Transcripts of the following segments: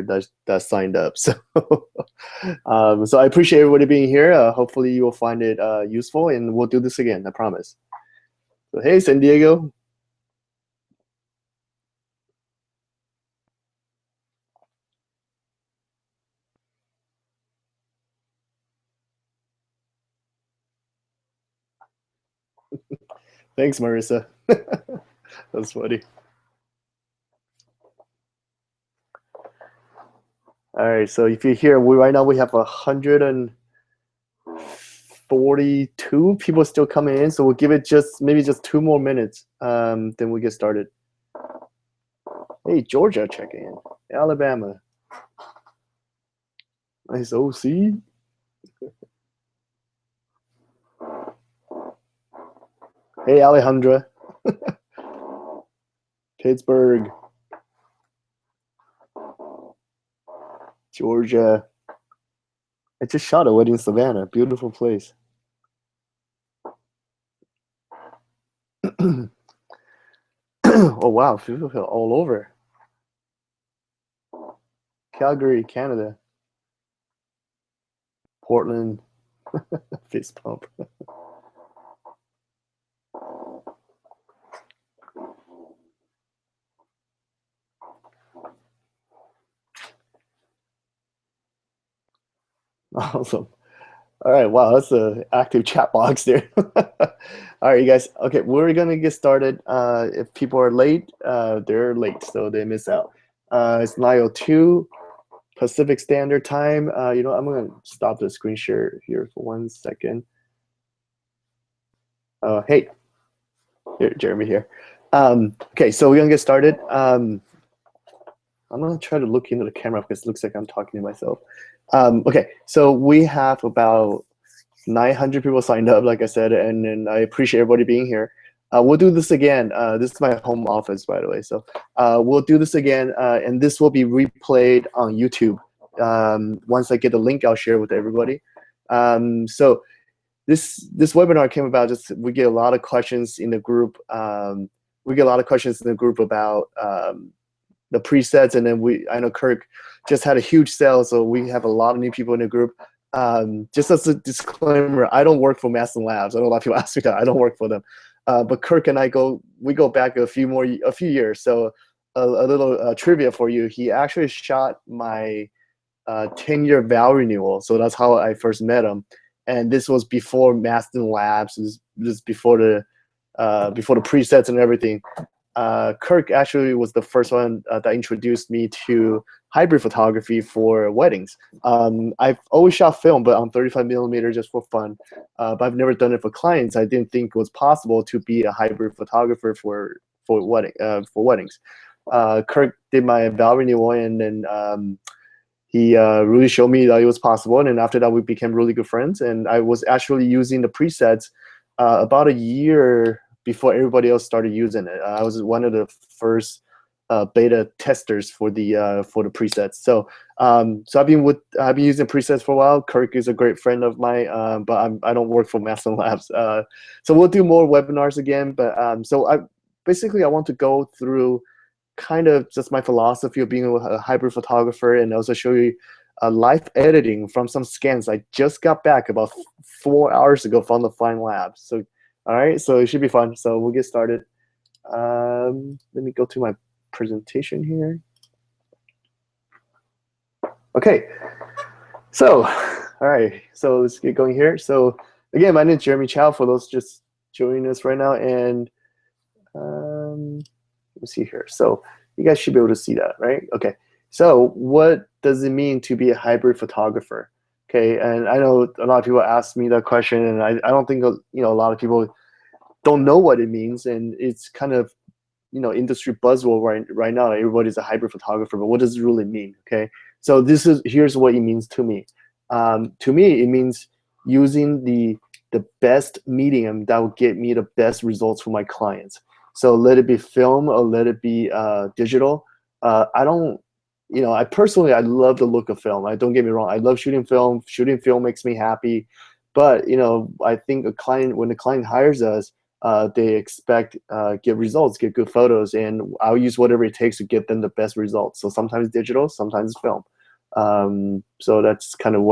that signed up. So, so I appreciate everybody being here. Hopefully, you will find it useful, and we'll do this again. I promise. So, hey, San Diego. Thanks, Marissa. That's funny. All right, so if you hear, right now we have 142 people still coming in, so we'll give it maybe just 2 more minutes, then we get started. Hey, Georgia checking in, Alabama, nice OC. Hey, Alejandra, Pittsburgh, Georgia. I just shot a wedding in Savannah, beautiful place. Oh wow, people all over. Calgary, Canada. Portland. Fist pump. Awesome. All right, wow, that's an active chat box there. All right, you guys. Okay, we're gonna get started. If people are late, they're late, so they miss out. It's 9:02 Pacific Standard Time. I'm gonna stop the screen share here for 1 second. Hey, here, Jeremy here. Okay, so we're gonna get started. I'm gonna try to look into the camera because it looks like I'm talking to myself. Okay, so we have about 900 people signed up, like I said, and I appreciate everybody being here. We'll do this again. This is my home office, by the way. So we'll do this again, and this will be replayed on YouTube. Once I get the link, I'll share it with everybody. So this webinar came about just we get a lot of questions in the group. We get a lot of questions in the group about the presets, and then I know Kirk just had a huge sale, so we have a lot of new people in the group. Just as a disclaimer, I don't work for Mastin Labs. I know a lot of people ask me that. I don't work for them. But Kirk and I go back a few years. So a little trivia for you. He actually shot my 10-year vow renewal. So that's how I first met him. And this was before Mastin Labs. This was before the presets and everything. Kirk actually was the first one that introduced me to hybrid photography for weddings. I've always shot film, but on 35 millimeter just for fun. But I've never done it for clients. I didn't think it was possible to be a hybrid photographer for weddings. Kirk did my vow renewal, and then he really showed me that it was possible. And then after that, we became really good friends. And I was actually using the presets about a year before everybody else started using it. I was one of the first beta testers for the presets. So I've been using presets for a while. Kirk is a great friend of mine, but I don't work for Mastin Labs. So we'll do more webinars again. But I want to go through kind of just my philosophy of being a hybrid photographer, and also show you live editing from some scans I just got back about 4 hours ago from the Fine Lab. So all right, so it should be fun. So we'll get started. Let me go to my presentation here. Okay, so all right, so let's get going here. So again, my name is Jeremy Chou, for those just joining us right now, and let me see here. So you guys should be able to see that, right? Okay, so what does it mean to be a hybrid photographer? Okay, and I know a lot of people ask me that question, and I don't think a lot of people don't know what it means, and it's kind of industry buzzword right now. Everybody's a hybrid photographer, but what does it really mean? Okay, so here's what it means to me. To me, it means using the best medium that will get me the best results for my clients. So let it be film or let it be digital. I personally, I love the look of film. Don't get me wrong. I love shooting film. Shooting film makes me happy. But, I think when the client hires us, they expect get results, get good photos, and I'll use whatever it takes to get them the best results. So sometimes digital, sometimes film. So that's kind of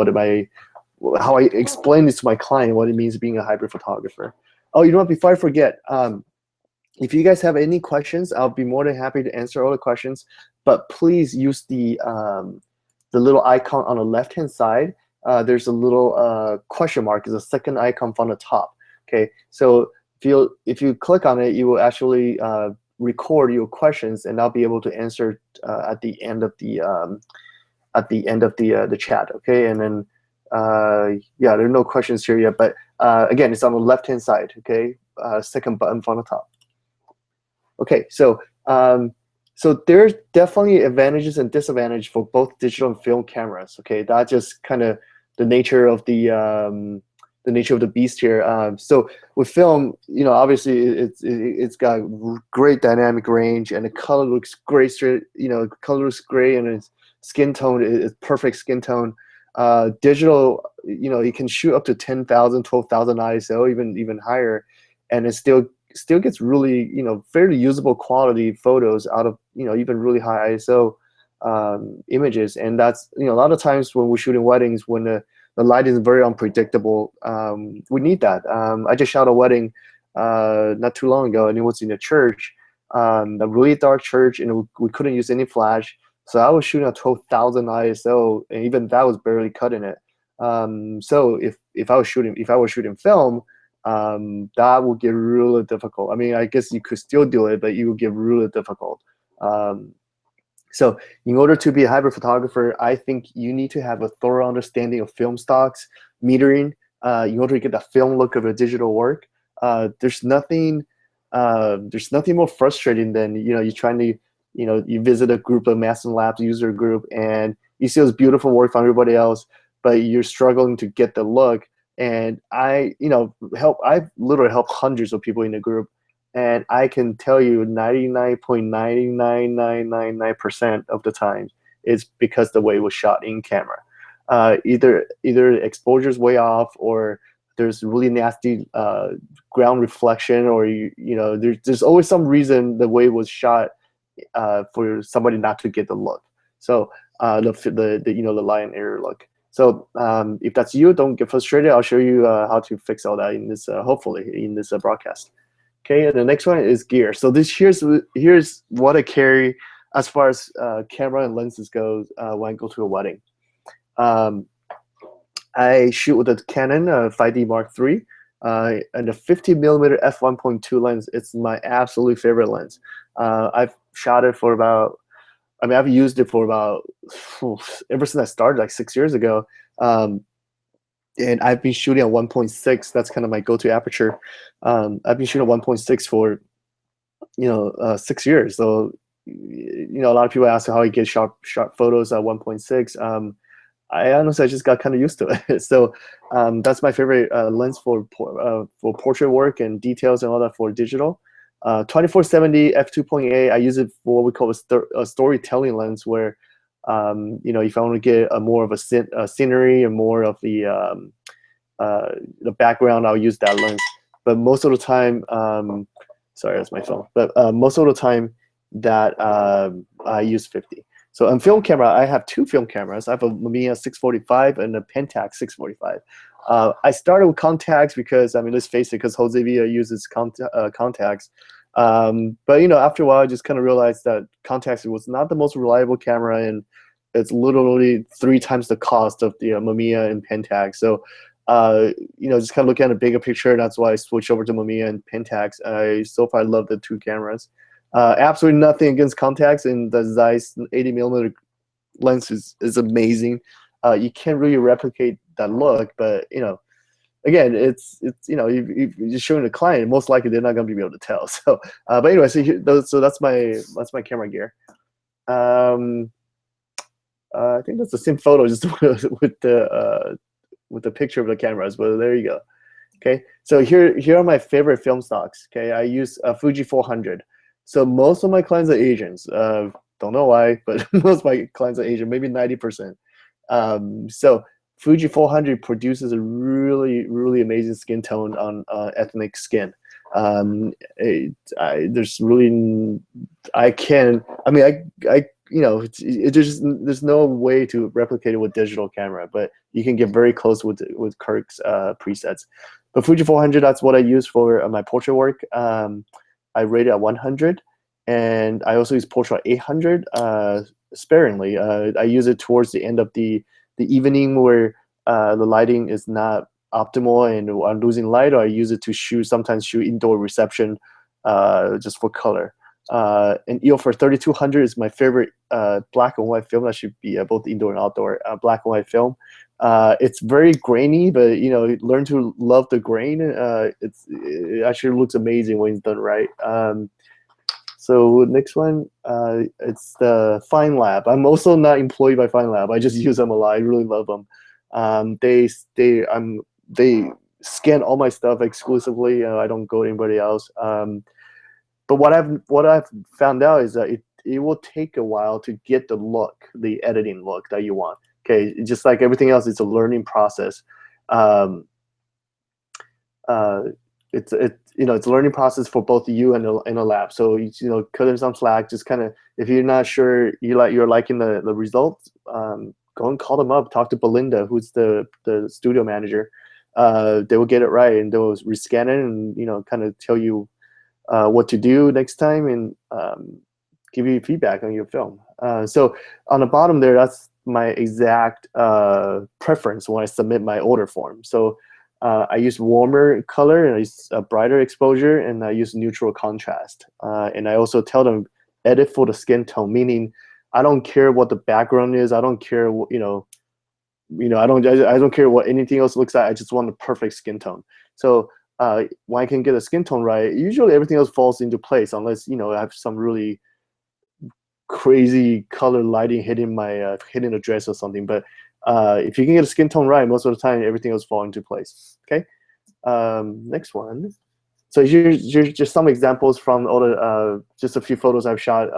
how I explain this to my client, what it means being a hybrid photographer. Oh, you know what? Before I forget, if you guys have any questions, I'll be more than happy to answer all the questions. But please use the little icon on the left-hand side. There's a little question mark. Is a second icon from the top. Okay, so if you click on it, you will actually record your questions, and I'll be able to answer at the end of the chat. Okay, and then yeah, there are no questions here yet, but again, it's on the left-hand side. Okay, second button from the top. Okay, so so there's definitely advantages and disadvantages for both digital and film cameras. Okay, that's just kind of the nature of the beast here. So with film, obviously it's got great dynamic range, and the color looks great. Straight, color looks great, and its skin tone is perfect skin tone. Digital, you can shoot up to 10,000, 12,000 ISO, even higher, and it still gets really, fairly usable quality photos out of, even really high ISO images. And that's, a lot of times when we're shooting weddings, when the light is very unpredictable, we need that. I just shot a wedding not too long ago, and it was in a church, a really dark church, and we couldn't use any flash. So I was shooting at 12,000 ISO, and even that was barely cutting it. So if I was shooting film, that would get really difficult. I mean, I guess you could still do it, but it would get really difficult. So in order to be a hybrid photographer, I think you need to have a thorough understanding of film stocks, metering, in order to get the film look of a digital work. There's nothing more frustrating than, you're trying to, you visit a group of Mastin Labs user group, and you see this beautiful work from everybody else, but you're struggling to get the look. And I've literally helped hundreds of people in the group, and I can tell you 99.99999% of the time it's because the way it was shot in camera. Either exposure's way off, or there's really nasty ground reflection, or there's always some reason the way it was shot for somebody not to get the look. So the lie and error look. So if that's you, don't get frustrated. I'll show you how to fix all that in this, hopefully, in this broadcast. Okay, and the next one is gear. So here's what I carry as far as camera and lenses goes when I go to a wedding. I shoot with a Canon 5D Mark III and a 50mm f1.2 lens. It's my absolute favorite lens. I've shot it for about, I've used it for about, ever since I started like 6 years ago. And I've been shooting at 1.6. That's kind of my go-to aperture. I've been shooting at 1.6 for, 6 years. So, a lot of people ask how I get sharp photos at 1.6. I honestly just got kind of used to it. So that's my favorite lens for portrait work and details and all that for digital. 2470 f2.8. I use it for what we call a storytelling lens, where if I want to get more of a scenery and more of the background, I'll use that lens. But most of the time, sorry, that's my phone. But most of the time that I use 50. So on film camera, I have two film cameras. I have a Mamiya 645 and a Pentax 645. I started with Contax because, let's face it, because Jose Villa uses Contax. But after a while, I just kind of realized that Contax was not the most reliable camera, and it's literally 3 times the cost of the Mamiya and Pentax. So, just kind of looking at a bigger picture, and that's why I switched over to Mamiya and Pentax. So far, I love the two cameras. Absolutely nothing against Contax, and the Zeiss 80mm lens is amazing. You can't really replicate that look, but again, it's if you're just showing the client, most likely they're not going to be able to tell. So, but anyway, so that's my camera gear. I think that's the same photo, just with the picture of the cameras. But there you go. Okay, so here are my favorite film stocks. Okay, I use a Fuji 400. So most of my clients are Asians. Don't know why, but most of my clients are Asian, maybe 90%. So Fuji 400 produces a really, really amazing skin tone on ethnic skin. There's really, I can't. I mean, I you know, there's no way to replicate it with digital camera, but you can get very close with Kirk's presets. But Fuji 400, that's what I use for my portrait work. I rate it at 100, and I also use Portrait 800 sparingly. I use it towards the end of the evening where the lighting is not optimal and I'm losing light, or I use it to sometimes shoot indoor reception just for color. And EO for 3200 is my favorite black and white film. That should be both indoor and outdoor black and white film. It's very grainy, but you know, learn to love the grain. It actually looks amazing when it's done right. So next one, it's the Fine Lab. I'm also not employed by Fine Lab. I just use them a lot. I really love them. They scan all my stuff exclusively. I don't go to anybody else. But what I've found out is that it will take a while to get the editing look that you want. Okay, just like everything else, it's a learning process. It's a learning process for both you and a lab. So cut them some slack. Just kind of, if you're not sure you're liking the results, go and call them up. Talk to Belinda, who's the studio manager. They will get it right, and they'll rescan it and kind of tell you what to do next time and give you feedback on your film. So on the bottom there, that's my exact preference when I submit my order form. So I use warmer color, and I use a brighter exposure, and I use neutral contrast. And I also tell them edit for the skin tone, meaning I don't care what the background is. I don't care what, I don't care what anything else looks like. I just want the perfect skin tone. So when I can get a skin tone right, usually everything else falls into place, unless I have some really crazy color lighting hitting my hitting a dress or something. But if you can get a skin tone right, most of the time everything else falls into place. Okay, next one. So here's just some examples from all the just a few photos I've shot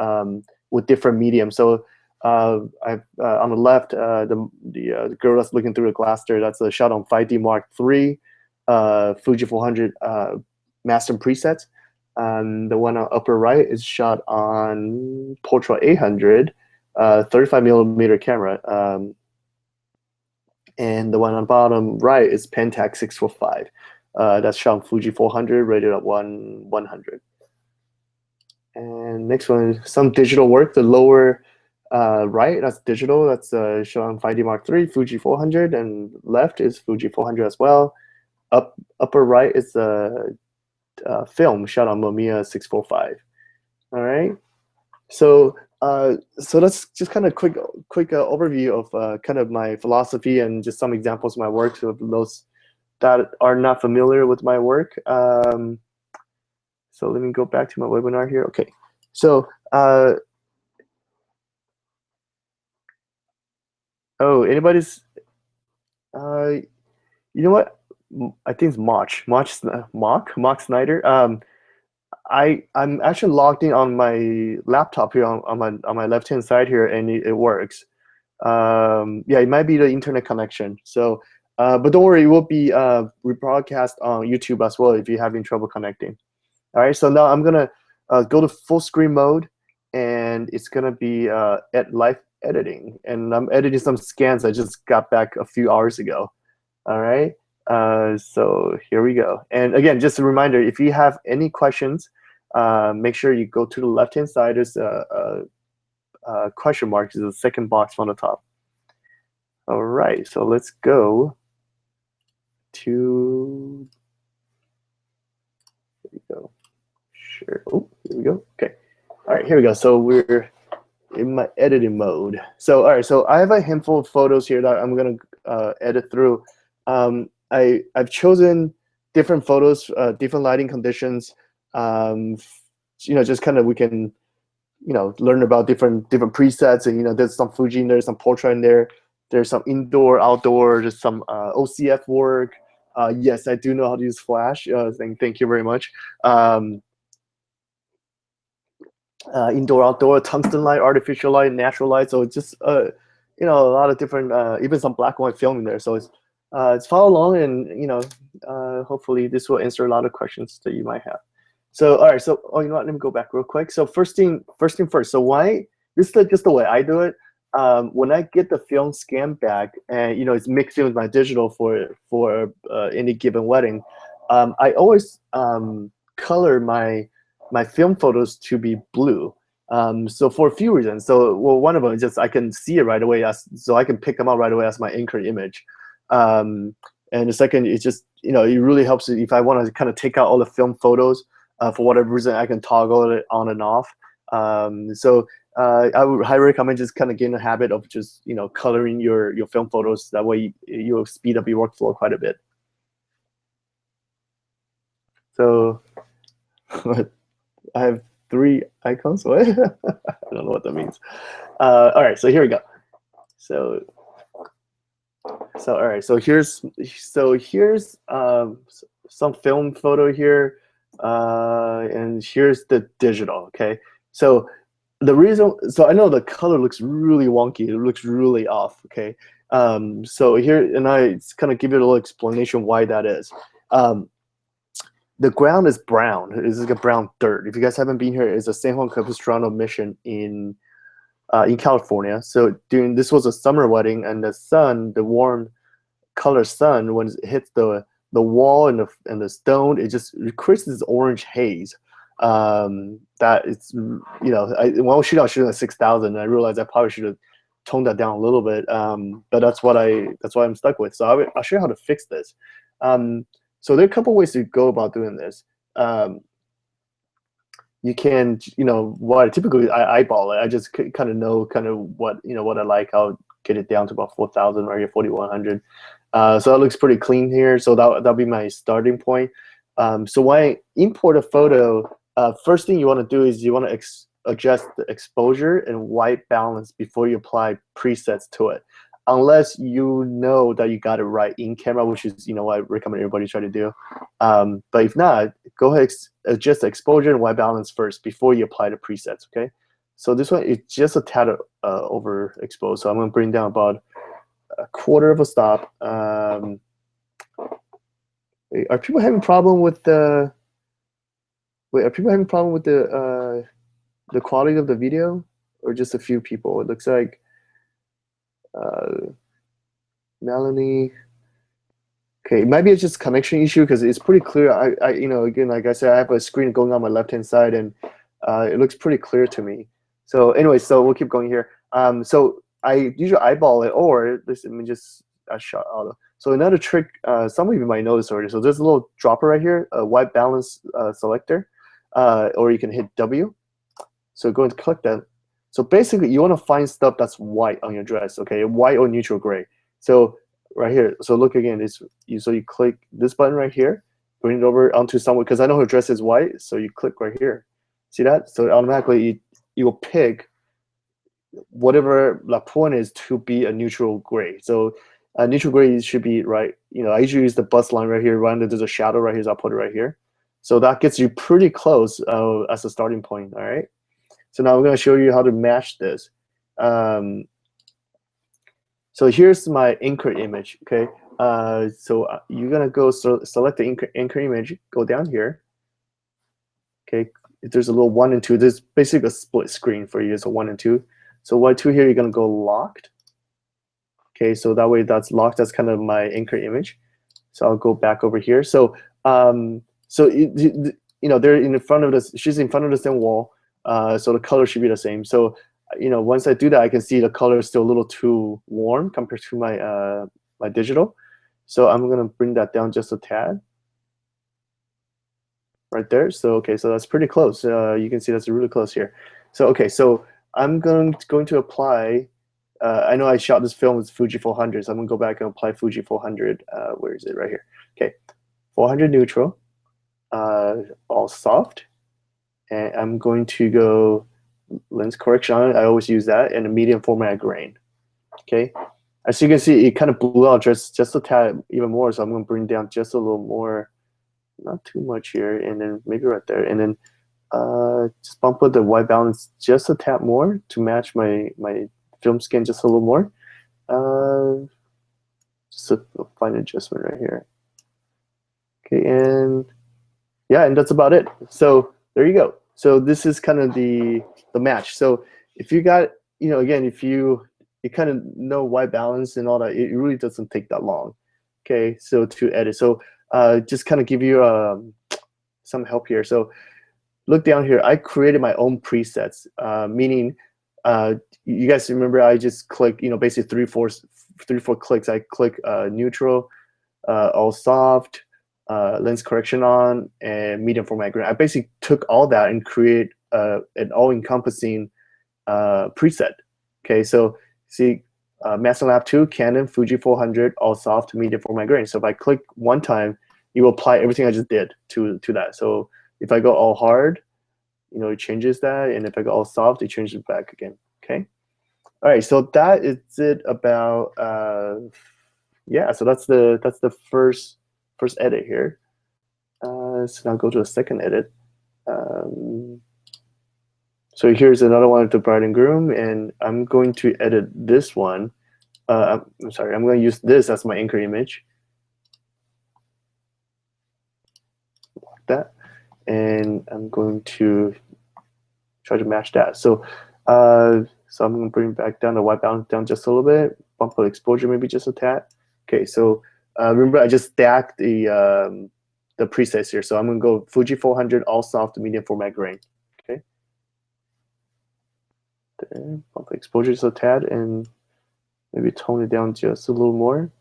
with different mediums. So I've on the left, the girl that's looking through the glass there, that's a shot on 5D Mark III, Fuji 400 Mastin presets. The one on upper right is shot on Portrait 800, 35mm camera. And the one on bottom right is Pentax 645. That's shot on Fuji 400, rated at 100. And next one is some digital work. The lower right, that's digital. That's shown on 5D Mark III, Fuji 400, and left is Fuji 400 as well. Upper right is film shot on Mamiya 645. All right. So that's just kind of quick overview of kind of my philosophy and just some examples of my work. So those that are not familiar with my work. So let me go back to my webinar here. Okay. So anybody's you know what? I think it's Mark Snyder. I'm actually logged in on my laptop here on my left hand side here, and it works. Yeah, it might be the internet connection. So, but don't worry, it will be rebroadcast on YouTube as well if you're having trouble connecting. All right, so now I'm gonna go to full screen mode, and it's gonna be at live editing, and I'm editing some scans I just got back a few hours ago. All right. So here we go. And again, just a reminder, if you have any questions, make sure you go to the left-hand side. There's a question mark. There's a second box on the top. All right, so let's go to, here we go. Sure, oh, here we go, okay. All right, here we go. So we're in my editing mode. So, all right, so I have a handful of photos here that I'm gonna edit through. I've chosen different photos, different lighting conditions. Just kind of we can, learn about different presets. And there's some Fuji in there, some portrait in there. There's some indoor, outdoor, just some OCF work. Yes, I do know how to use Flash. Thank you very much. Indoor, outdoor, tungsten light, artificial light, natural light. So it's just a lot of different, even some black and white film in there. So it's follow along, and hopefully this will answer a lot of questions that you might have. So all right, so oh, you know what? Let me go back real quick. So first thing first. So why this is just the way I do it. When I get the film scan back, and it's mixed in with my digital for any given wedding, I always color my film photos to be blue. So for a few reasons. So well, one of them is just I can see it right away, so I can pick them out right away as my anchor image. Um, and the second is just it really helps if I want to kind of take out all the film photos. For whatever reason, I can toggle it on and off. So I would highly recommend just kind of getting a habit of just coloring your film photos. That way you'll speed up your workflow quite a bit. So I have 3 icons. What? I don't know what that means. All right, so here we go. So all right, so here's some film photo here, and here's the digital. Okay, so I know the color looks really wonky. It looks really off. Okay, so here, and I kind of give you a little explanation why that is. The ground is brown. It's like a brown dirt. If you guys haven't been here, it's a San Juan Capistrano mission in California. So this was a summer wedding, and the warm color sun, when it hits the wall and the stone, it just creates this orange haze. That it's when I was shooting at 6,000, and I realized I probably should have toned that down a little bit. But that's what I'm stuck with. So I'll show you how to fix this. So there are a couple ways to go about doing this. You can, what typically I eyeball it. I just kind of know what I like. I'll get it down to about 4,000 right here, 4,100. So that looks pretty clean here. So that'll be my starting point. So when I import a photo, first thing you want to do is you want to adjust the exposure and white balance before you apply presets to it. Unless you know that you got it right in camera, which is what I recommend everybody try to do. But if not, go ahead, adjust the exposure and white balance first before you apply the presets. Okay. So this one is just a tad overexposed. So I'm going to bring down about a quarter of a stop. Are people having problem with the? Wait, are people having problem with the quality of the video, or just a few people? It looks like. Melanie. Okay, maybe it's just connection issue because it's pretty clear. I again, like I said, I have a screen going on my left-hand side, and it looks pretty clear to me. So anyway, so we'll keep going here. So I usually eyeball it, or let me just shot auto. So another trick, some of you might know this already. So there's a little dropper right here, a white balance selector, or you can hit W. So go and click that. So basically, you want to find stuff that's white on your dress, okay? White or neutral gray. So right here. So look again. So you click this button right here, bring it over onto somewhere, because I know her dress is white. So you click right here. See that? So automatically you will pick whatever the point is to be a neutral gray. So neutral gray should be right. I usually use the bust line right here. Right under there's a shadow right here. So I'll put it right here. So that gets you pretty close as a starting point. All right. So now I'm going to show you how to match this. So here's my anchor image, okay? So you're going to go select the anchor image, go down here. Okay, there's a little 1 and 2. There's basically a split screen for you, so 1 and 2. So 1 and 2 here, you're going to go locked. Okay, so that way that's locked. That's kind of my anchor image. So I'll go back over here. So they're in front of this. She's in front of the same wall. So the color should be the same. So, once I do that, I can see the color is still a little too warm compared to my my digital. So I'm gonna bring that down just a tad, right there. So okay, so that's pretty close. You can see that's really close here. So okay, so I'm going to apply. I know I shot this film with Fuji 400, so I'm gonna go back and apply Fuji 400. Where is it? Right here. Okay, 400 neutral, all soft. And I'm going to go lens correction on it. I always use that, and a medium format grain. Okay, as you can see, it kind of blew out just a tad even more. So I'm going to bring down just a little more, not too much here, and then maybe right there, and then just bump up the white balance just a tad more to match my film skin just a little more. Just a fine adjustment right here. Okay, and yeah, and that's about it. So there you go. So this is kind of the match. So if you got, again, if you kind of know white balance and all that, it really doesn't take that long. Okay, so to edit. So just kind of give you some help here. So look down here. I created my own presets, meaning you guys remember I just click, basically three, four clicks. I click neutral, all soft, lens correction on, and medium format grain. I basically took all that and create an all-encompassing preset. Okay, so see, Mastin Lab 2, Canon, Fuji 400, all soft, medium format grain. So if I click one time, it will apply everything I just did to that. So if I go all hard, it changes that, and if I go all soft, it changes it back again. Okay. All right. So that is it about. Yeah. So that's the first edit here. So now go to the second edit. So here's another one of the bride and groom, and I'm going to edit this one. I'm sorry. I'm going to use this as my anchor image. Like that. And I'm going to try to match that. So so I'm going to bring back down the white balance down just a little bit, bump the exposure maybe just a tad. Okay, so remember I just stacked the presets here. So I'm going to go Fuji 400, all soft, medium format grain. Okay, there, bump the exposure just a tad and maybe tone it down just a little more.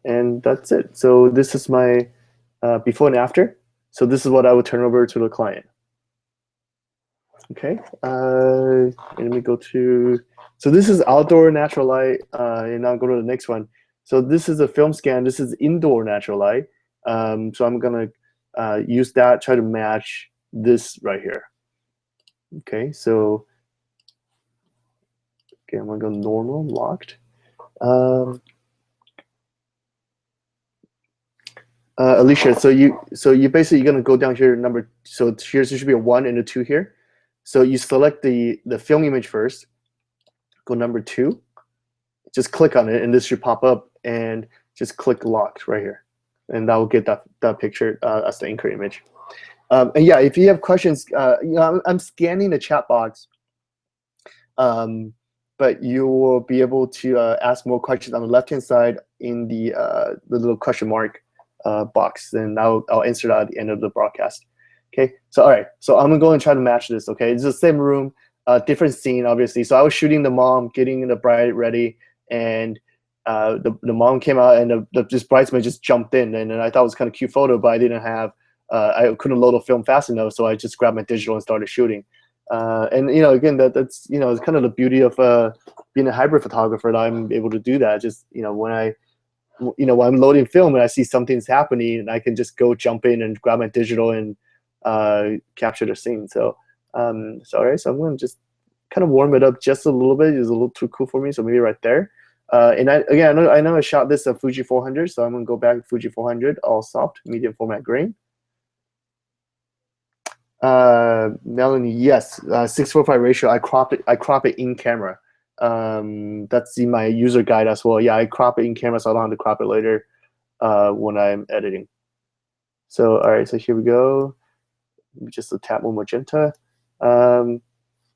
And that's it. So this is my before and after. So this is what I would turn over to the client. Okay, and let me go to, so this is outdoor natural light, and I'll go to the next one. So this is a film scan. This is indoor natural light. So I'm gonna use that, try to match this right here. Okay, so okay, I'm gonna go normal, locked. Alicia, so you basically gonna go down here number. So here should be a 1 and a 2 here. So you select the film image first. Go number 2. Just click on it, and this should pop up. And just click locked right here, and that will get that picture as the anchor image. And yeah, if you have questions, I'm scanning the chat box. But you will be able to ask more questions on the left-hand side in the little question mark box, and I'll answer that at the end of the broadcast. Okay, so all right, so I'm gonna go and try to match this. Okay, it's the same room, different scene, obviously. So I was shooting the mom, getting the bride ready, and the mom came out, and this bridesmaid just jumped in, and I thought it was kind of cute photo, but I didn't have, I couldn't load the film fast enough, so I just grabbed my digital and started shooting. And again, that's it's kind of the beauty of being a hybrid photographer, that I'm able to do that. Just when I'm loading film and I see something's happening, and I can just go jump in and grab my digital and capture the scene. So sorry, so I'm going to just kind of warm it up just a little bit. It's a little too cool for me, so maybe right there. And I know I shot this at Fuji 400, so I'm going to go back to Fuji 400, all soft, medium format grain. Melanie, yes, 6:4:5 ratio. I crop it in camera. That's in my user guide as well. Yeah, I crop it in camera, so I don't have to crop it later when I'm editing. So all right, so here we go. Just a tap more magenta, and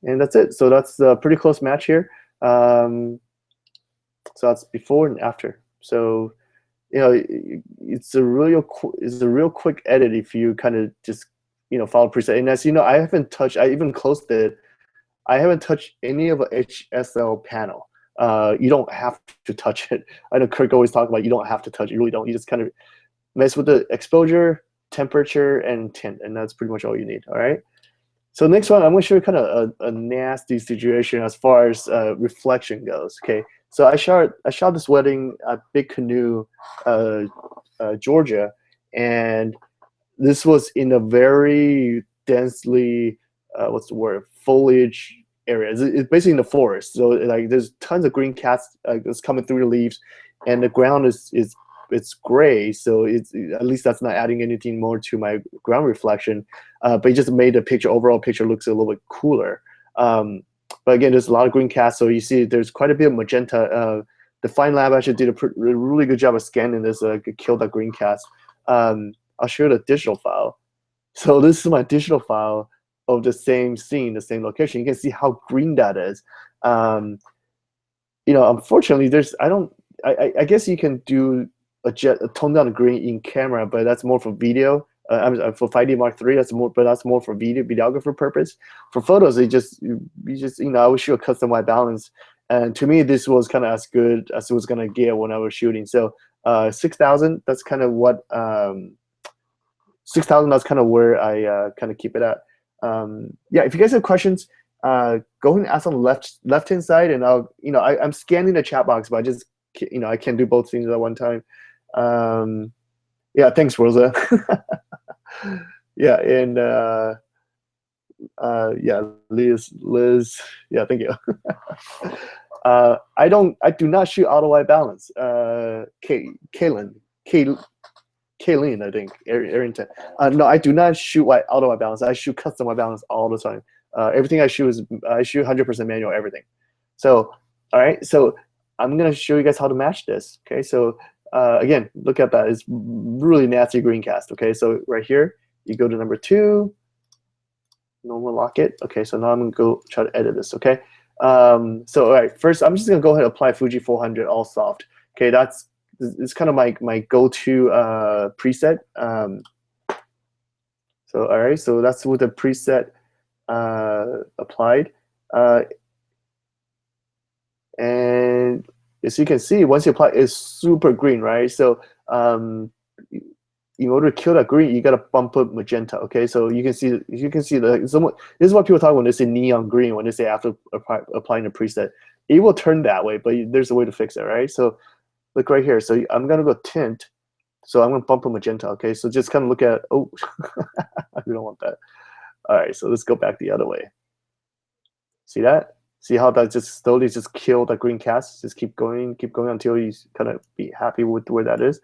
that's it. So that's a pretty close match here. So that's before and after. So it's a real quick edit if you kind of just follow preset. And as you know, I haven't touched. I even closed it. I haven't touched any of a HSL panel. You don't have to touch it. I know Kirk always talks about you don't have to touch it. You really don't. You just kind of mess with the exposure, temperature, and tint, and that's pretty much all you need. All right. So next one, I'm going to show you kind of a nasty situation as far as reflection goes. Okay. So I shot this wedding at Big Canoe, Georgia, and this was in a very densely foliage area. It's basically in the forest, so like there's tons of green cats that's coming through the leaves, and the ground it's gray, so it's at least that's not adding anything more to my ground reflection, but it just made the overall picture looks a little bit cooler. But again, there's a lot of green cats, so you see there's quite a bit of magenta the Fine Lab actually did a really good job of scanning this, killed that green cast. I'll show you the digital file. So this is my digital file of the same scene, the same location. You can see how green that is. Unfortunately, I guess you can do a tone down green in camera, but that's more for video. For 5D Mark III, that's more for videographer purpose. For photos, I would shoot a custom white balance, and to me, this was kind of as good as it was gonna get when I was shooting. So 6,000, that's kind of what 6,000. That's kind of where I kind of keep it at. Yeah, if you guys have questions, go ahead and ask on the left-hand side, and I'm scanning the chat box, but I can't do both things at one time. Yeah, thanks, Rosa. Yeah, and yeah, Liz, yeah, thank you. I do not shoot auto white balance. Kaylin, I think, Arrington. No, I do not shoot auto white balance. I shoot custom white balance all the time. Everything I shoot 100% manual, everything. So, all right, so I'm gonna show you guys how to match this. Okay, so again, look at that. It's really nasty green cast. Okay, so right here, you go to number 2, normal lock it. Okay, so now I'm gonna go try to edit this. Okay, so all right, first I'm just gonna go ahead and apply Fuji 400 all soft. Okay, it's kind of my go-to preset. So all right, so that's with the preset applied, and as you can see, once you apply, it's super green, right? So in order to kill that green, you gotta bump up magenta. Okay, so you can see this is what people talk when they say neon green, when they say after applying a preset, it will turn that way, but there's a way to fix it, right? So look right here. So I'm gonna go tint. So I'm gonna bump up magenta. Okay, so just kind of look at. Oh, I don't want that. All right, so let's go back the other way. See that? See how that just slowly just killed that green cast? Just keep going until you kind of be happy with where that is.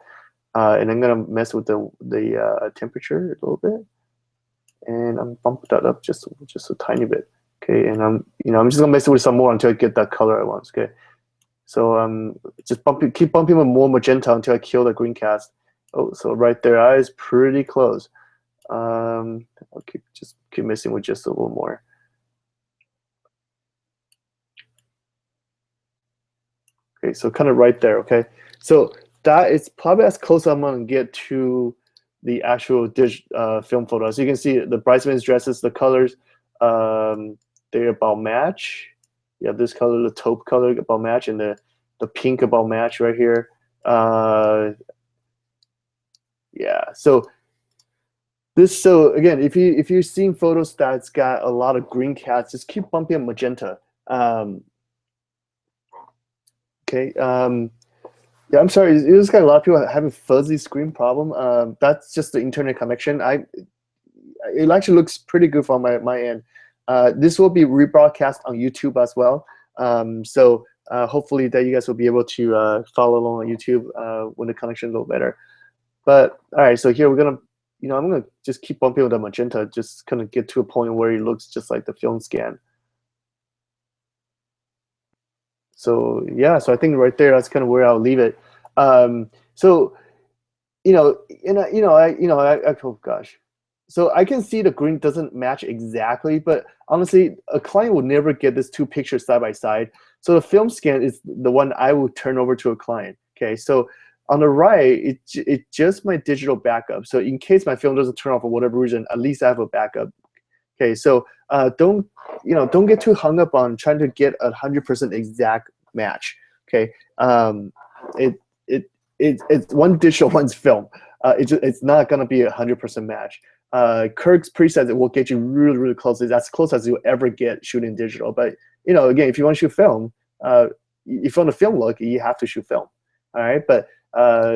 And I'm gonna mess with the temperature a little bit, and I'm bumping that up just a tiny bit. Okay, and I'm just gonna mess with some more until I get that color I want. Okay, so just keep bumping with more magenta until I kill the green cast. Oh, so right there, eye is pretty close. I'll keep messing with just a little more. Okay, so kind of right there. Okay, so that is probably as close as I'm gonna get to the actual film photo. As you can see, the bridesmaids' dresses, the colors, they're about match. You have this color, the taupe color about match, and the pink about match right here. Yeah. So again, if you're seeing photos that's got a lot of green cats, just keep bumping up magenta. Okay. Yeah, I'm sorry. It was got a lot of people having fuzzy screen problem. That's just the internet connection. It actually looks pretty good from my end. This will be rebroadcast on YouTube as well. So hopefully that you guys will be able to follow along on YouTube when the connection is a little better. But all right, so here we're gonna, I'm gonna just keep bumping with the magenta, just kind of get to a point where it looks just like the film scan. So yeah, so I think right there, that's kind of where I'll leave it. So oh gosh. So I can see the green doesn't match exactly, but honestly, a client will never get these two pictures side by side. So the film scan is the one I will turn over to a client. Okay, so on the right, it's just my digital backup. So in case my film doesn't turn off for whatever reason, at least I have a backup. Okay, so don't get too hung up on trying to get 100% exact match. Okay, it's one digital, one's film. It's not gonna be 100% match. Kirk's preset will get you really, really close. That's close as you'll ever get shooting digital. But again, if you want to shoot film, if you want a film look, you have to shoot film. All right, but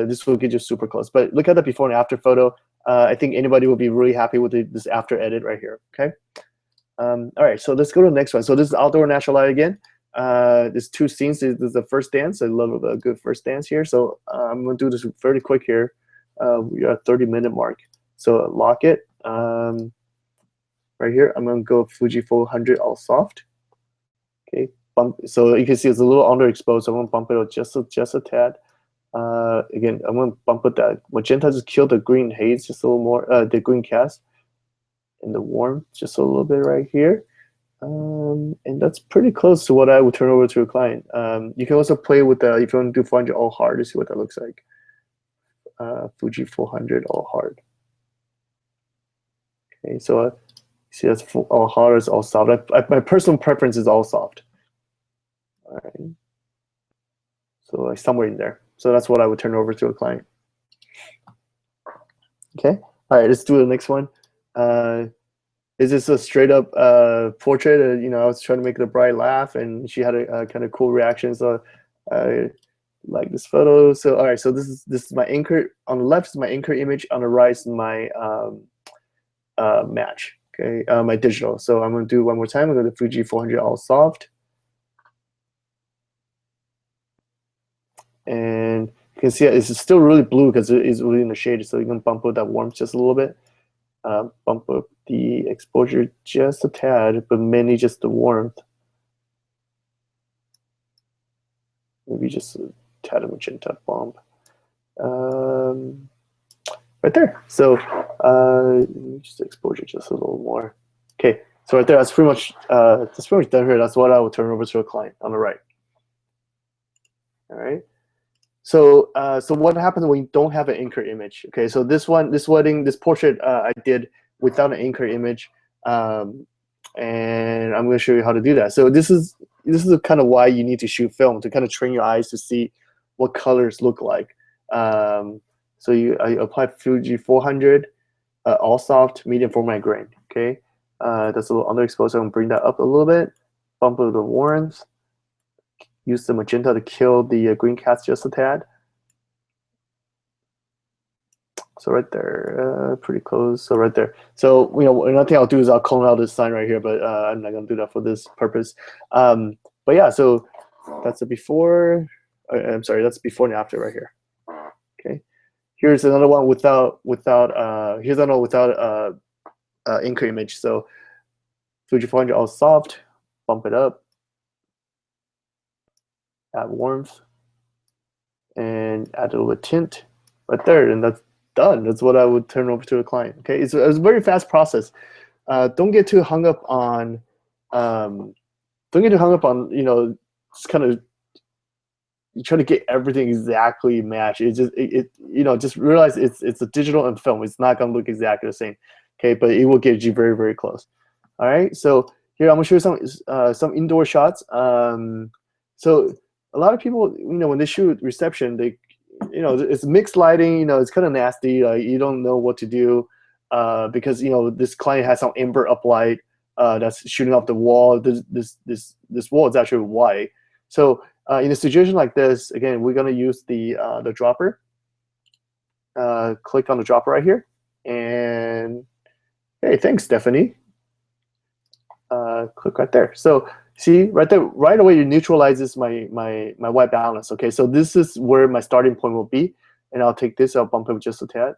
this will get you super close. But look at the before and after photo. I think anybody will be really happy with this after edit right here. Okay. All right, so let's go to the next one. So this is outdoor natural light again. There's two scenes. This is the first dance. I love a good first dance here. So I'm gonna do this fairly quick here. We are at 30-minute mark. So lock it. Right here, I'm gonna go Fuji 400 all soft. Okay, bump. So you can see it's a little underexposed. So I'm gonna bump it up just a tad. Again, I'm gonna bump it that magenta just kill the green haze just a little more. The green cast and the warmth just a little bit right here. And that's pretty close to what I would turn over to a client. You can also play with the, if you want to do 400 all hard to see what that looks like. Fuji 400 all hard. Okay, so see that's all hard is all soft. My personal preference is all soft. All right. So like somewhere in there. So that's what I would turn over to a client. Okay. All right, let's do the next one. Is this a straight up portrait? I was trying to make the bride laugh, and she had a kind of cool reaction. So I like this photo. So all right, so this is my anchor. On the left is my anchor image. On the right is my match. Okay, my digital. So I'm gonna do one more time. I'm gonna go to Fuji 400 all soft, and you can see it's still really blue because it is really in the shade. So you can bump up that warmth just a little bit. Bump up the exposure just a tad, but mainly just the warmth. Maybe just a tad of magenta bump. Right there. So just exposure just a little more. Okay, so right there, that's pretty much done here. That's what I would turn over to a client on the right. All right. So so what happens when you don't have an anchor image? Okay, so this portrait I did without an anchor image, and I'm going to show you how to do that. So this is kind of why you need to shoot film, to kind of train your eyes to see what colors look like. So I apply Fuji 400, all soft, medium format grain. Okay, that's a little underexposed. So I'm going to bring that up a little bit, bump up the warmth. Use the magenta to kill the green cast just a tad. So right there, pretty close. So right there. So another thing I'll do is I'll clone out this sign right here, but I'm not gonna do that for this purpose. But yeah, so that's the before. I'm sorry, that's before and after right here. Okay. Here's another one without anchor image. So Fuji 400 all soft, bump it up. Add warmth, and add a little tint right there, and that's done. That's what I would turn over to a client. Okay, it's a very fast process. Don't get too hung up on, just kind of you try to get everything exactly matched. Just realize it's a digital and film. It's not gonna look exactly the same. Okay, but it will get you very, very close. All right, so here I'm gonna show you some indoor shots. So a lot of people, when they shoot reception, it's mixed lighting. It's kind of nasty. You don't know what to do because this client has some amber uplight that's shooting off the wall. This wall is actually white. So in a situation like this, again, we're gonna use the dropper. Click on the dropper right here, and hey, thanks, Stephanie. Click right there. So see right there, right away it neutralizes my white balance. Okay, so this is where my starting point will be, and I'll take this, I'll bump it just a tad.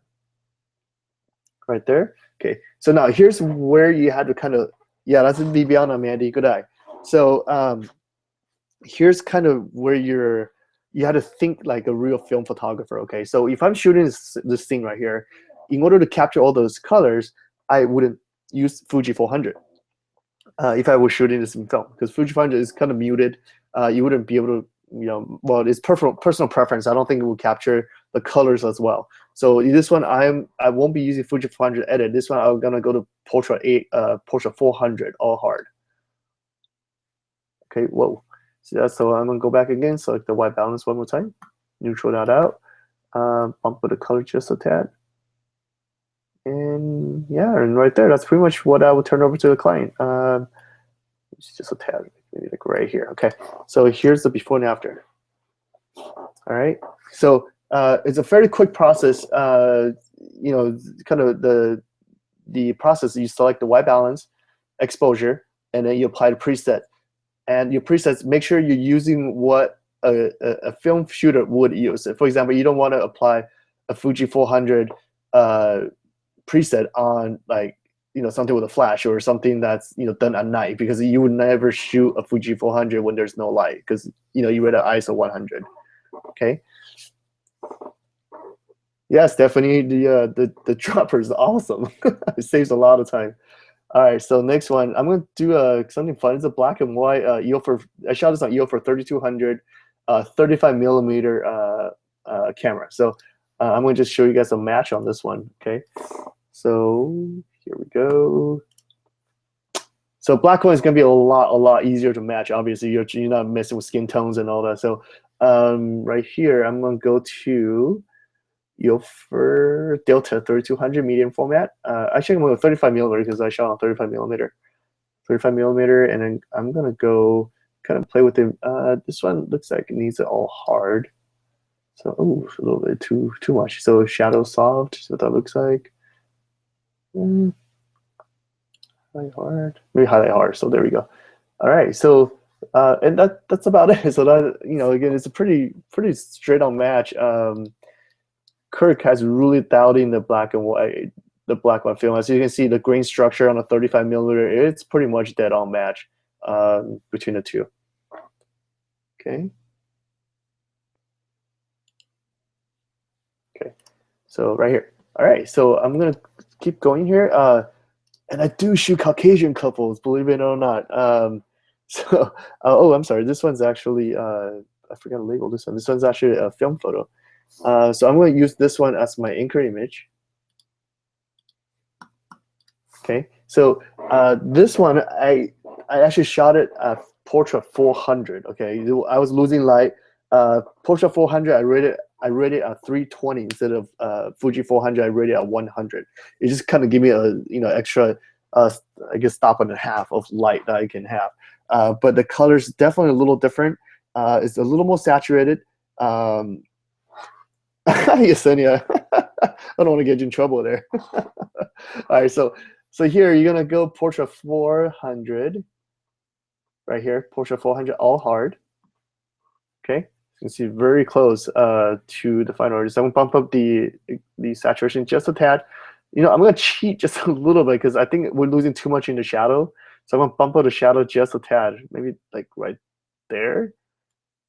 Right there. Okay, so now here's where you had to kind of, yeah, that's a Viviana, Mandy, good eye. So here's kind of where you had to think like a real film photographer. Okay, so if I'm shooting this thing right here, in order to capture all those colors, I wouldn't use Fuji 400. If I was shooting this in film, because Fuji 400 is kind of muted, you wouldn't be able to, well, it's personal preference. I don't think it will capture the colors as well. So this one, I won't be using Fuji 400 edit. This one, I'm gonna go to Portrait 400 all hard. Okay, whoa. So I'm gonna go back again, select the white balance one more time, neutral that out, bump with the color just a tad. And yeah, and right there, that's pretty much what I would turn over to the client. It's just a tad, maybe like right here. Okay, so here's the before and after. All right, so it's a fairly quick process. Kind of the process. You select the white balance, exposure, and then you apply the preset. And your presets, make sure you're using what a film shooter would use. For example, you don't want to apply a Fuji 400 preset on like something with a flash or something that's done at night, because you would never shoot a Fuji 400 when there's no light, because you read at ISO 100. Okay. Yes, Stephanie, the dropper is awesome. It saves a lot of time. All right, so next one, I'm gonna do something fun. It's a black and white I shot this on EO for 3200, 35 millimeter camera. So I'm gonna just show you guys a match on this one. Okay, so here we go. So black one is gonna be a lot easier to match. Obviously, you're not messing with skin tones and all that. So right here, I'm gonna go to for Delta 3200 medium format. Actually, I'm going to 35 millimeter because I shot on 35 millimeter. 35 millimeter, and then I'm going to go kind of play with it. This one looks like it needs it all hard. So, a little bit too much. So shadow soft, is what that looks like. Highlight hard. Maybe highlight hard. So there we go. All right. So and that's about it. So that again, it's a pretty straight on match. Kirk has really dialed in the black and white film. As you can see, the grain structure on a 35 millimeter, it's pretty much dead on match between the two. Okay. Okay. So right here. All right. So I'm gonna keep going here. And I do shoot Caucasian couples, believe it or not. I'm sorry. This one's actually I forgot to label this one. This one's actually a film photo. So I'm going to use this one as my anchor image. Okay, so this one I actually shot it at Portrait 400. Okay, I was losing light. Portrait 400 I rated at 320 instead of Fuji 400. I rated at 100. It just kind of gave me a extra I guess stop and a half of light that I can have. But the color is definitely a little different. It's a little more saturated. Yesenia. I don't want to get you in trouble there. All right, so here you're gonna go Portrait 400. Right here, Portrait 400, all hard. Okay, you can see very close to the final order. So I'm gonna bump up the saturation just a tad. I'm gonna cheat just a little bit because I think we're losing too much in the shadow. So I'm gonna bump up the shadow just a tad, maybe like right there.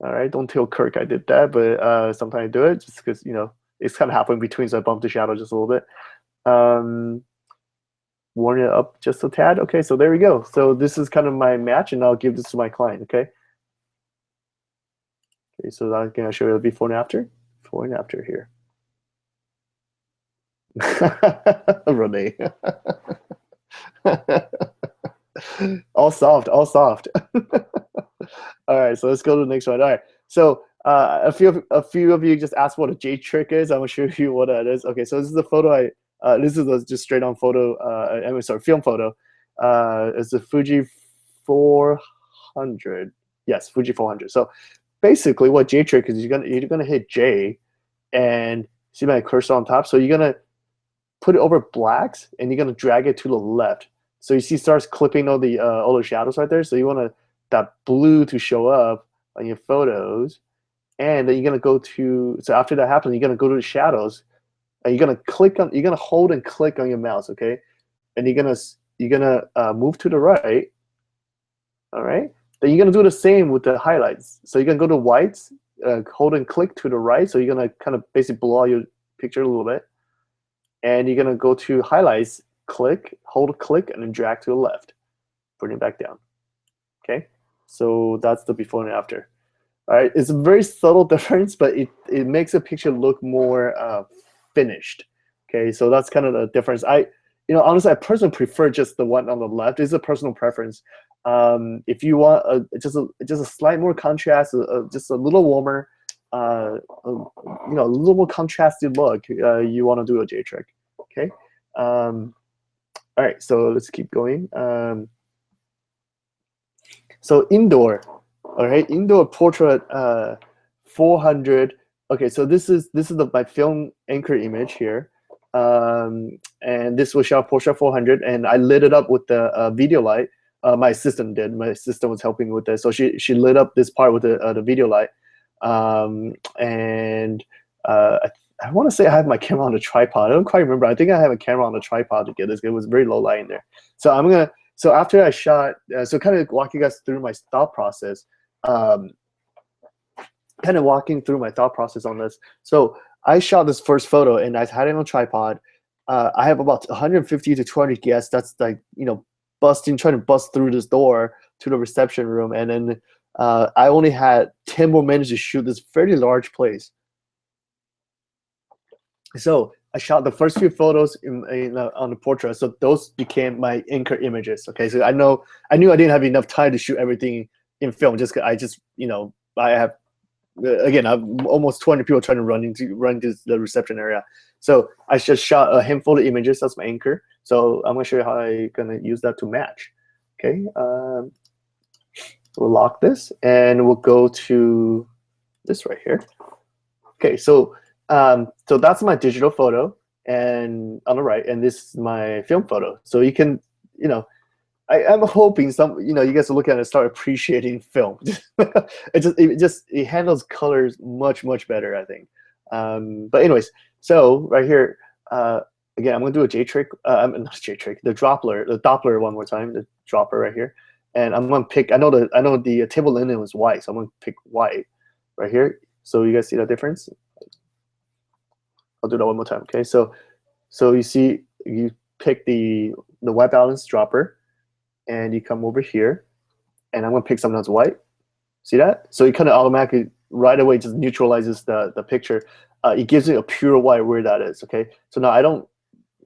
All right, don't tell Kirk I did that, but sometimes I do it just because it's kind of halfway in between, so I bumped the shadow just a little bit. Warm it up just a tad. Okay, so there we go. So this is kind of my match, and I'll give this to my client. Okay. Okay, so I'm gonna show you the before and after. Before and after here. Renee. All soft, all soft. All right, so let's go to the next one. All right, so a few of you just asked what a J trick is. I'm gonna show you what that is. Okay, so this is the photo this is just straight on photo. Film photo. It's a Fuji 400. Yes, Fuji 400. So basically, what J trick is, you're gonna hit J, and see my cursor on top. So you're gonna put it over blacks, and you're gonna drag it to the left. So you see, it starts clipping all the shadows right there. So you want that blue to show up on your photos, and then you're gonna go to. So after that happens, you're gonna go to the shadows, and you're gonna hold and click on your mouse, okay? And you're gonna move to the right. All right. Then you're gonna do the same with the highlights. So you're gonna go to whites, hold and click to the right. So you're gonna kind of basically blow out your picture a little bit, and you're gonna go to highlights. Click, hold, click, and then drag to the left. Bring it back down. Okay, so that's the before and after. All right, it's a very subtle difference, but it makes a picture look more finished. Okay, so that's kind of the difference. Honestly, I personally prefer just the one on the left. It's a personal preference. If you want just a slight more contrast, just a little warmer, a little more contrasted look, you want to do a J trick. Okay. All right, so let's keep going. So indoor, all right, indoor portrait 400. Okay, so this is my film anchor image here, and this was shot Portrait 400, and I lit it up with the video light. My assistant did. My assistant was helping with this, so she lit up this part with the video light, and I want to say I have my camera on a tripod. I don't quite remember. I think I have a camera on a tripod to get this. It was very low light in there. So so after I shot, so kind of walk you guys through my thought process, um, kind of walking through my thought process on this. So I shot this first photo and I had it on a tripod. I have about 150 to 200 guests. That's like, trying to bust through this door to the reception room. And then I only had 10 more minutes to shoot this fairly large place. So I shot the first few photos on the portrait. So those became my anchor images. Okay, so I knew I didn't have enough time to shoot everything in film. I have again, I'm almost 200 people trying to run into the reception area. So I just shot a handful of images. That's my anchor. So I'm gonna show you how I'm gonna use that to match. Okay, we'll lock this and we'll go to this right here. Okay, so that's my digital photo, and on the right, and this is my film photo. So you can, I'm hoping you guys will look at it and start appreciating film. it handles colors much better, I think. But anyways, so right here, again, I'm gonna do a J trick. Not J trick, the Doppler one more time, the dropper right here, and I'm gonna pick. I know the table linen was white, so I'm gonna pick white right here. So you guys see that difference? I'll do that one more time. Okay, so you see, you pick the white balance dropper, and you come over here, and I'm gonna pick something that's white. See that? So it kind of automatically right away just neutralizes the picture. It gives me a pure white where that is. Okay, so now I don't.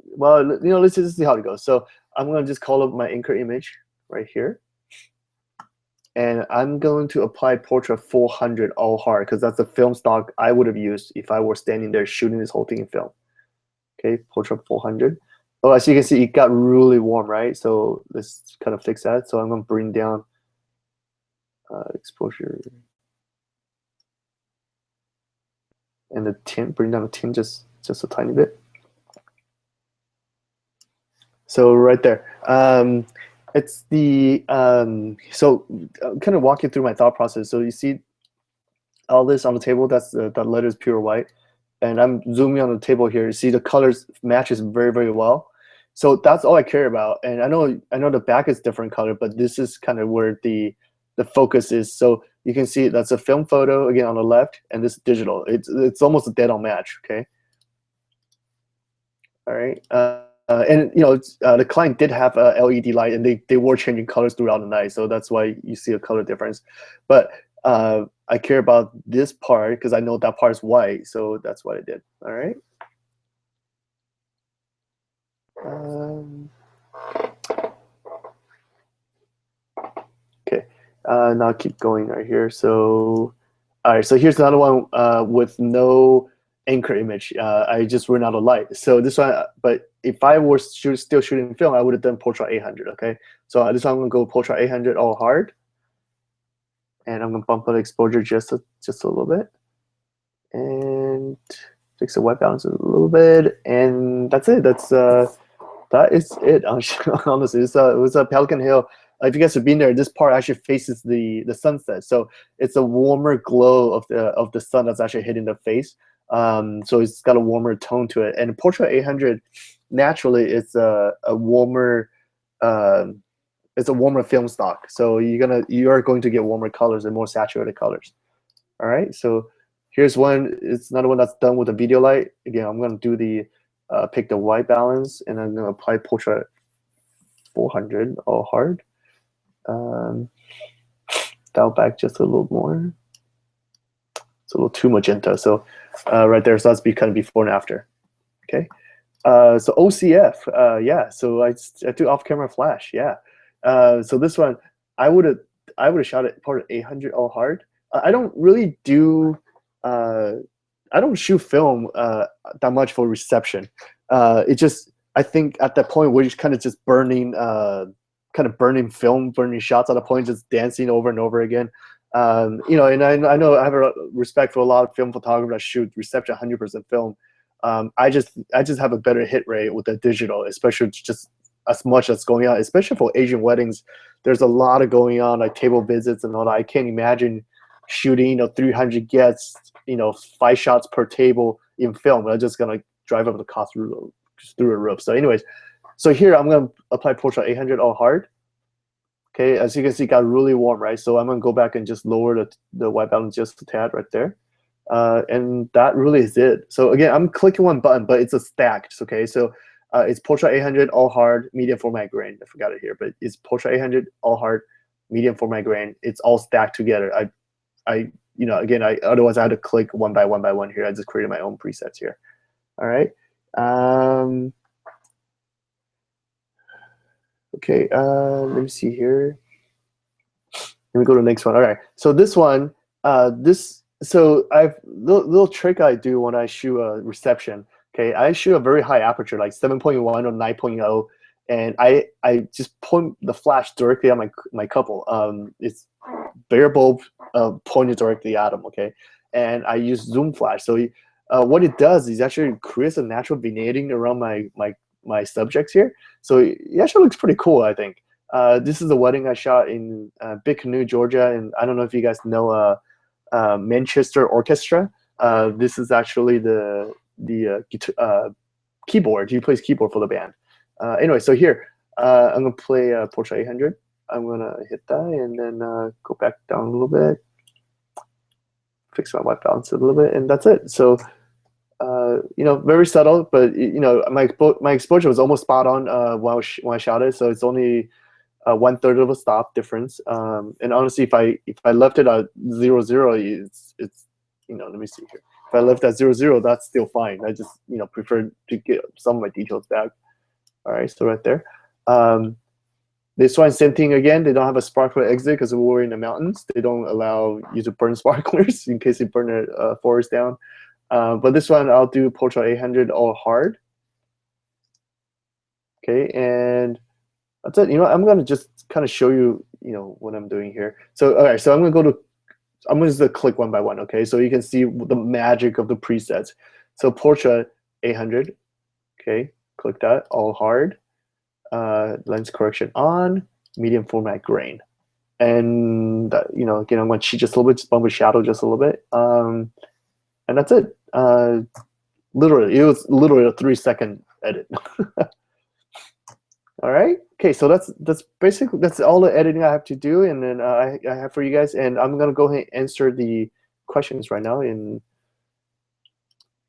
Well, let's just see how it goes. So I'm gonna just call up my anchor image right here, and I'm going to apply portrait 400 all hard because that's the film stock I would have used if I were standing there shooting this whole thing in film. Okay, portrait 400. Oh, as you can see, it got really warm, right? So let's kind of fix that. So I'm going to bring down exposure and the tint. Bring down the tint just a tiny bit. So right there. It's the so I'm kind of walking through my thought process. So you see all this on the table. That's that letter is pure white, and I'm zooming on the table here. You see the colors matches very well. So that's all I care about. And I know the back is different color, but this is kind of where the focus is. So you can see that's a film photo again on the left, and this digital. It's almost a dead on match. Okay. All right. And the client did have a LED light, and they were changing colors throughout the night, so that's why you see a color difference. But I care about this part because I know that part is white, so that's what I did. All right. Okay. Now keep going right here. So, all right. So here's another one with no anchor image. I just ran out of light. So this one, but if I were still shooting film, I would have done portrait 800. Okay, so this one I'm gonna go portrait 800 all hard, and I'm gonna bump up the exposure just a little bit, and fix the white balance a little bit, and that's it. That is it. Honestly, it was a Pelican Hill. If you guys have been there, this part actually faces the sunset, so it's a warmer glow of the sun that's actually hitting the face. So it's got a warmer tone to it, and portrait 800 naturally it's a warmer film stock, so you are going to get warmer colors and more saturated colors. All right, so here's one. It's another one that's done with a video light. Again, I'm going to do the pick the white balance, and I'm going to apply portrait 400 all hard. Dial back just a little more. It's a little too magenta, so right there. So that's kind of before and after. Okay. So OCF, yeah. So I do off-camera flash, yeah. So this one, I would have shot it part of 800 all hard. I don't really do. I don't shoot film that much for reception. I think at that point we're just kind of just burning film, burning shots at a point, just dancing over and over again. And I know I have a respect for a lot of film photographers that shoot reception 100% film. I just have a better hit rate with the digital, especially just as much as going on, especially for Asian weddings. There's a lot of going on, like table visits and all that. I can't imagine shooting 300 guests, 5 shots per table in film. I'm just gonna drive up the cost through the roof. So anyways, so here I'm gonna apply Portrait 800 all hard. Okay, as you can see, it got really warm, right? So I'm gonna go back and just lower the white balance just a tad right there. And that really is it. So again, I'm clicking one button, but it's a stacked, okay? So it's Portrait 800 all hard, medium format grain. I forgot it here, but it's Portrait 800 all hard, medium format grain. It's all stacked together. Again, otherwise I had to click one by one here. I just created my own presets here. All right. Okay, let me see here. Let me go to the next one. All right, so this one, so I've little trick I do when I shoot a reception. Okay, I shoot a very high aperture, like 7.1 or 9.0, and I just point the flash directly at my couple. It's bare bulb pointed directly at them. Okay, and I use zoom flash. So what it does is actually creates a natural vignetting around my subjects here. So it actually looks pretty cool, I think. This is a wedding I shot in Big Canoe, Georgia, and I don't know if you guys know Manchester Orchestra. This is actually the keyboard. He plays keyboard for the band. Anyway, so here I'm gonna play Portrait 800. I'm gonna hit that and then go back down a little bit, fix my white balance a little bit, and that's it. So very subtle, but my exposure was almost spot on when I shot it. So it's only 1/3 of a stop difference. And honestly, if I left it at 0, it's let me see here. If I left at 0, that's still fine. I just prefer to get some of my details back. All right, so right there. This one, same thing again. They don't have a sparkler exit because we're in the mountains. They don't allow you to burn sparklers in case you burn a forest down. But this one, I'll do Portrait 800 all hard. Okay, and that's it. I'm gonna just kind of show you, what I'm doing here. So, all right, so I'm gonna just click one by one. Okay, so you can see the magic of the presets. So Portrait 800. Okay, click that all hard. Lens correction on, medium format grain, and again, I'm gonna cheat just a little bit, just bump the shadow just a little bit, and that's it. Literally, it was literally a 3-second edit. All right. Okay, so that's basically all the editing I have to do, and then I have for you guys, and I'm gonna go ahead and answer the questions right now. And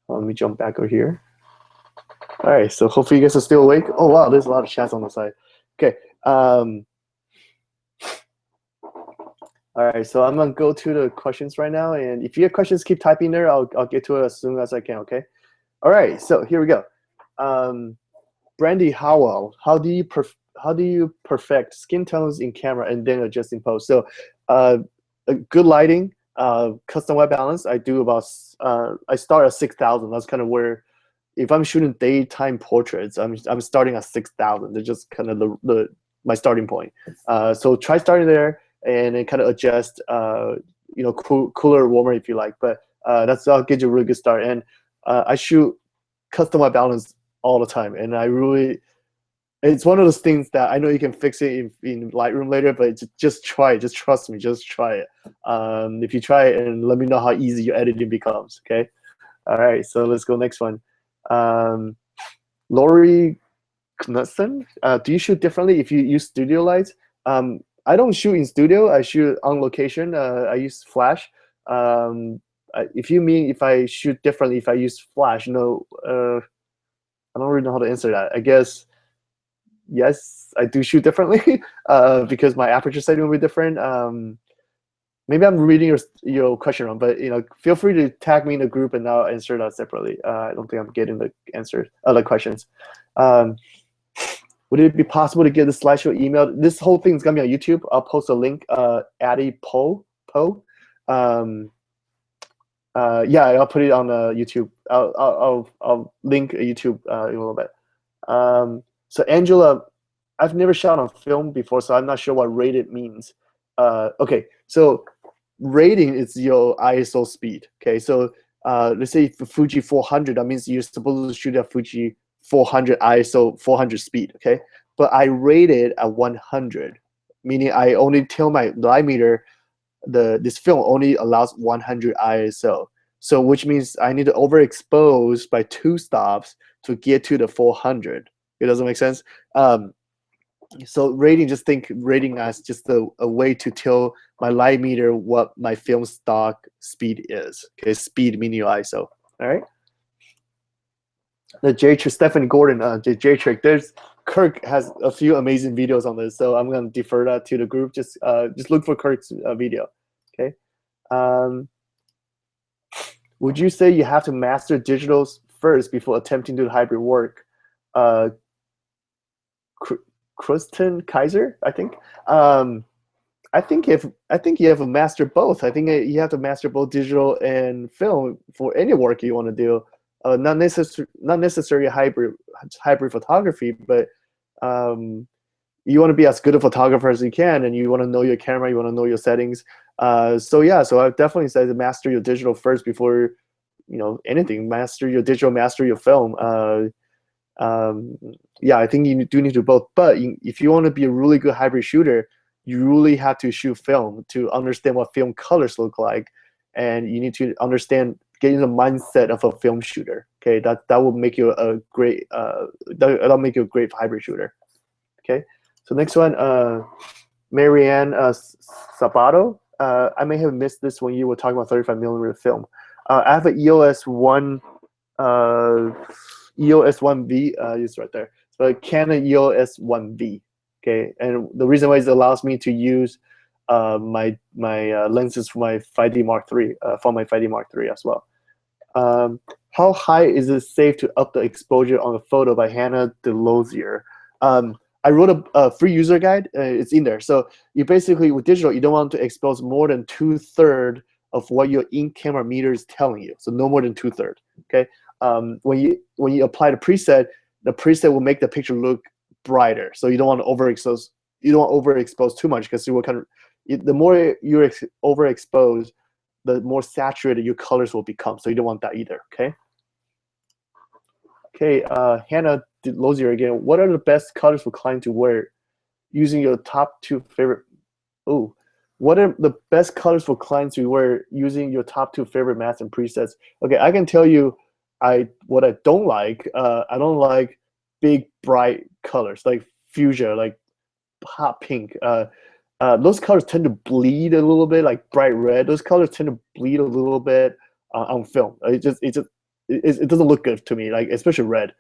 let me jump back over here. All right. So hopefully you guys are still awake. Oh wow, there's a lot of chats on the side. Okay. All right. So I'm gonna go to the questions right now, and if you have questions, keep typing there. I'll get to it as soon as I can. Okay. All right. So here we go. Brandy Howell, how do you perfect skin tones in camera and then adjust in post? So, good lighting, custom white balance. I do about I start at 6,000. That's kind of where, if I'm shooting daytime portraits, I'm starting at 6,000. They're just kind of my starting point. So try starting there and then kind of adjust. Cooler, warmer if you like. But that'll get you a really good start. And I shoot custom white balance all the time, and it's one of those things that I know you can fix it in Lightroom later, but just try it. Just trust me, just try it. If you try it, and let me know how easy your editing becomes. Okay. All right, so let's go next one. Lori Knudsen, do you shoot differently if you use studio lights? I don't shoot in studio. I shoot on location. I use flash. If you mean if I shoot differently if I use flash, no. I don't really know how to answer that. I guess, yes, I do shoot differently because my aperture setting will be different. Maybe I'm reading your question wrong, but feel free to tag me in the group and I'll answer that separately. I don't think I'm getting the answers, other questions. Would it be possible to get the slideshow emailed? This whole thing is gonna be on YouTube. I'll post a link. Addy Poe. Yeah, I'll put it on YouTube. I'll link YouTube in a little bit. So Angela, I've never shot on film before, so I'm not sure what rated means. Okay, so rating is your ISO speed. Okay, so let's say for Fuji 400, that means you're supposed to shoot at Fuji 400 ISO 400 speed. Okay, but I rated at 100, meaning I only tell my light meter this film only allows 100 ISO. So which means I need to overexpose by 2 stops to get to the 400. It doesn't make sense. So rating, just think rating as just a way to tell my light meter what my film stock speed is. Okay, speed meaning your ISO. All right. The J Trick, Stephanie Gordon, the J Trick. There's Kirk has a few amazing videos on this, so I'm gonna defer that to the group. Just look for Kirk's video. Okay. Would you say you have to master digitals first before attempting to do hybrid work? Kristen Kaiser, I think. I think you have to master both. I think you have to master both digital and film for any work you want to do. Not necessarily hybrid photography, but you want to be as good a photographer as you can, and you want to know your camera, you want to know your settings. So I would definitely say to master your digital first before anything. Master your digital, master your film. I think you do need to both. But if you want to be a really good hybrid shooter, you really have to shoot film to understand what film colors look like, and you need to understand, get in the mindset of a film shooter. Okay, that will make you a great that'll make you a great hybrid shooter. Okay, so next one, Marianne Sabato. I may have missed this when you were talking about 35mm film. I have an EOS 1. EOS 1V, it's right there. So Canon EOS 1V. Okay, and the reason why is it allows me to use my lenses for my 5D Mark III, for my 5D Mark III as well. How high is it safe to up the exposure on a photo by Hannah DeLozier? I wrote a free user guide. It's in there. So you basically, with digital, you don't want to expose more than 2/3 of what your in-camera meter is telling you. So no more than 2/3. Okay. When you apply the preset will make the picture look brighter. So you don't want to overexpose. You don't want to overexpose too much, because you will the more you're overexposed, the more saturated your colors will become. So you don't want that either. Okay. Okay. Hannah Lozier again. What are the best colors for client to wear using your top 2 favorite? Oh. What are the best colors for clients to wear using your top 2 favorite masks and presets? Okay, I can tell you what I don't like. I don't like big bright colors like fuchsia, like hot pink. Those colors tend to bleed a little bit, like bright red. Those colors tend to bleed a little bit on film. It doesn't look good to me, like especially red.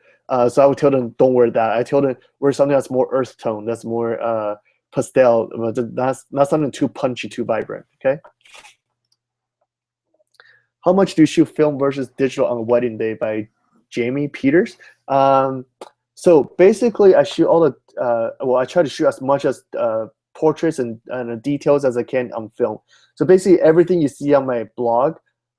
So I would tell them, don't wear that. I tell them wear something that's more earth tone, that's more pastel. That's not something too punchy, too vibrant. Okay. How much do you shoot film versus digital on a wedding day by Jamie Peters? So basically, I shoot all the I try to shoot as much as portraits and details as I can on film. So basically, everything you see on my blog,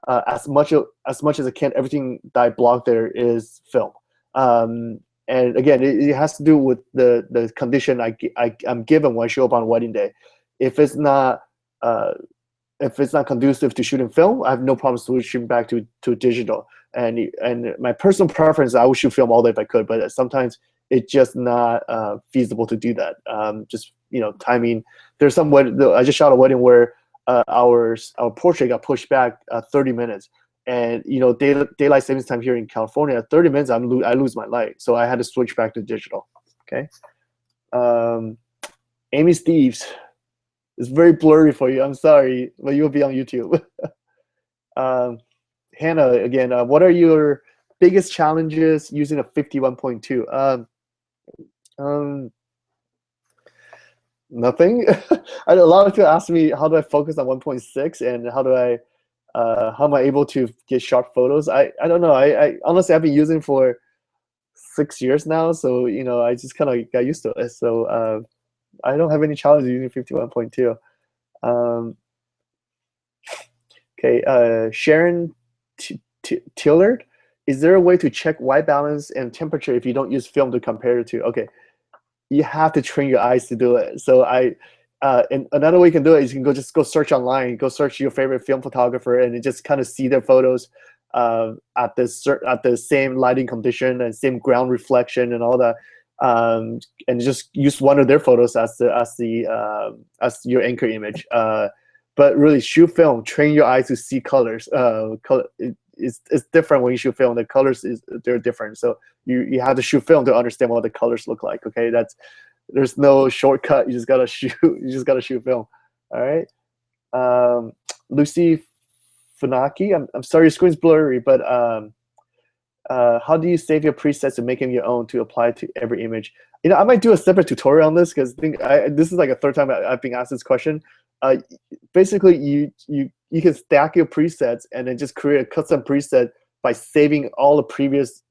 as much as I can, everything that I blog there is film. And again, it has to do with the condition I'm given when I show up on wedding day. If it's not conducive to shooting film, I have no problem switching back to digital. And my personal preference, I would shoot film all day if I could, but sometimes it's just not feasible to do that. Just timing. There's some wedding. I just shot a wedding where our portrait got pushed back 30 minutes. And daylight savings time here in California, at 30 minutes, I lose my light, so I had to switch back to digital. Okay. Amy Steves, it's very blurry for you. I'm sorry, but you'll be on YouTube. Hannah again. What are your biggest challenges using a 51.2? Nothing. A lot of people ask me, how do I focus on 1.6 and how am I able to get sharp photos? I don't know. I honestly, I've been using it for 6 years now, so I just kind of got used to it. So I don't have any challenges using 51.2. Okay, Sharon Tillard, is there a way to check white balance and temperature if you don't use film to compare it to? Okay, you have to train your eyes to do it. So and another way you can do it is you can just go search online, go search your favorite film photographer, and you just kind of see their photos at the same lighting condition and same ground reflection and all that, and just use one of their photos as your anchor image. But really, shoot film, train your eyes to see colors. It's different when you shoot film. The colors they're different. So you have to shoot film to understand what the colors look like. Okay, there's no shortcut. You just gotta shoot. You just gotta shoot film. All right. Lucy Funaki, I'm sorry, your screen's blurry, but how do you save your presets and make them your own to apply to every image? I might do a separate tutorial on this because this is like a third time I've been asked this question. Basically, you can stack your presets and then just create a custom preset by saving all the previous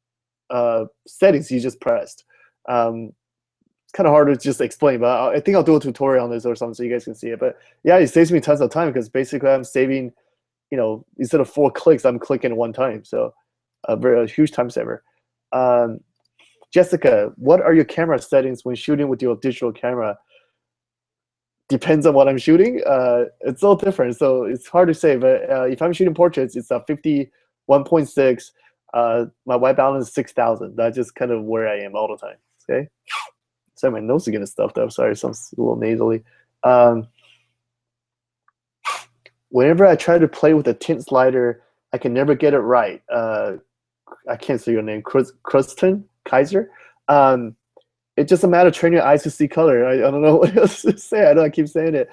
settings you just pressed. It's kind of hard to just explain, but I think I'll do a tutorial on this or something so you guys can see it. But yeah, it saves me tons of time because basically I'm saving, instead of 4 clicks, I'm clicking one time. So a huge time saver. Jessica, what are your camera settings when shooting with your digital camera? Depends on what I'm shooting. It's all different, so it's hard to say. But if I'm shooting portraits, it's a 51.6. My white balance is 6,000. That's just kind of where I am all the time. Okay. Sorry, my nose is getting stuffed up. Sorry, sounds a little nasally. Whenever I try to play with a tint slider, I can never get it right. I can't say your name. Kristen Kaiser. It's just a matter of training your eyes to see color. I don't know what else to say. I know I keep saying it.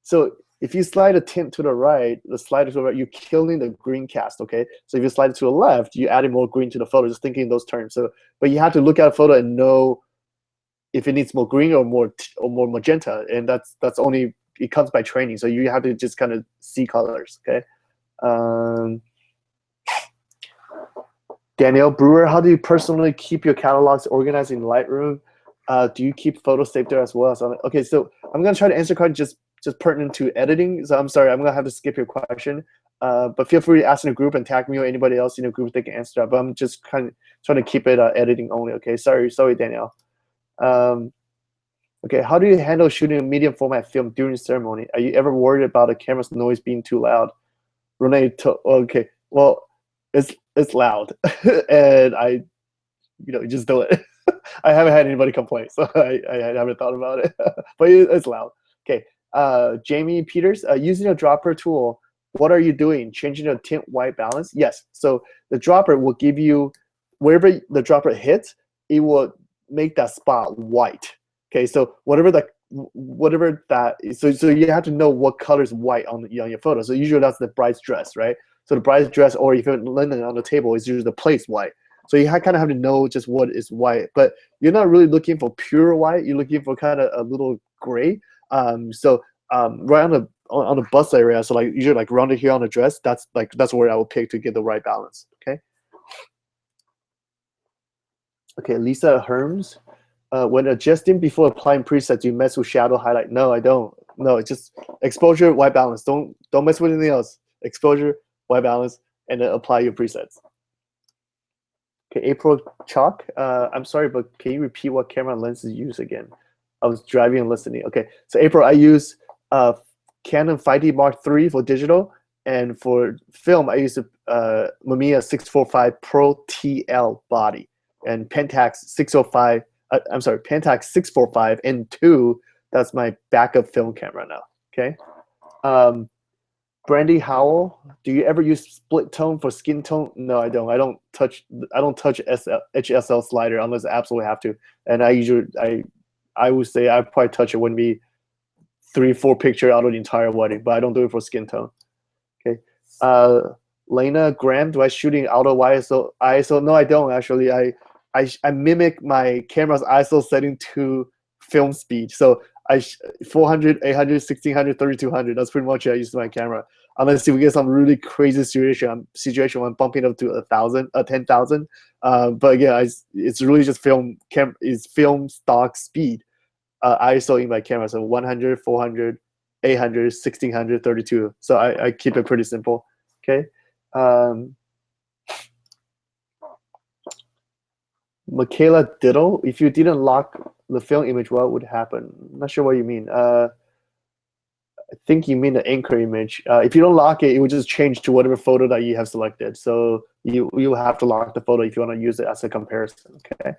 So if you slide a tint to the right, the slider to the right, you're killing the green cast, okay? So if you slide it to the left, you're adding more green to the photo, just thinking in those terms. So, but you have to look at a photo and know if it needs more green or more magenta, and that's only, it comes by training. So you have to just kind of see colors, okay? Danielle Brewer, how do you personally keep your catalogs organized in Lightroom? Do you keep photos saved there as well? So, okay, so I'm gonna try to answer question just pertinent to editing. So I'm sorry, I'm gonna have to skip your question. But feel free to ask in a group and tag me or anybody else in a group they can answer that. But I'm just kind of trying to keep it editing only. Okay, sorry, Danielle. Okay, how do you handle shooting a medium format film during the ceremony? Are you ever worried about the camera's noise being too loud? Renee, okay, well, it's loud, and I, just do it. I haven't had anybody complain, so I haven't thought about it, but it's loud. Okay, Jamie Peters, using a dropper tool, what are you doing? Changing the tint white balance? Yes, so the dropper will give you, wherever the dropper hits, it will make that spot white. Okay, so whatever that is, so you have to know what color is white on your photo. So usually that's the bride's dress, right? So the bride's dress, or if it's linen on the table, is usually the place white. So you kind of have to know just what is white, but you're not really looking for pure white. You're looking for kind of a little gray. So right on the bust area, so like usually like around here on the dress, that's where I will pick to get the right balance. Okay. Okay, Lisa Herms. When adjusting before applying presets, you mess with shadow highlight? No, I don't. No, it's just exposure, white balance. Don't mess with anything else. Exposure, white balance, and then apply your presets. Okay, April Chalk. I'm sorry, but can you repeat what camera lenses you use again? I was driving and listening. Okay, so April, I use Canon 5D Mark III for digital, and for film, I use a Mamiya 645 Pro TL body and Pentax 605. I'm sorry, Pentax 645 N2. That's my backup film camera now. Okay. Brandy Howell, do you ever use split tone for skin tone? No, I don't. I don't touch HSL slider unless I absolutely have to. And I would say I probably touch it when be 3-4 picture out of the entire wedding, but I don't do it for skin tone. Okay. Lena Graham, do I shooting auto ISO? No, I don't actually. I mimic my camera's ISO setting to film speed. So 400, 800, 1600, 3200. That's pretty much what I use my camera. Unless we get some really crazy situation when bumping up to 1,000, 10,000. But again, it's really just film stock speed. ISO in my camera. So 100, 400, 800, 1600, 32. So I keep it pretty simple. Okay. Michaela Diddle, if you didn't lock the film image, what would happen? I'm not sure what you mean. I think you mean the anchor image. If you don't lock it, it will just change to whatever photo that you have selected. So you have to lock the photo if you want to use it as a comparison. Okay.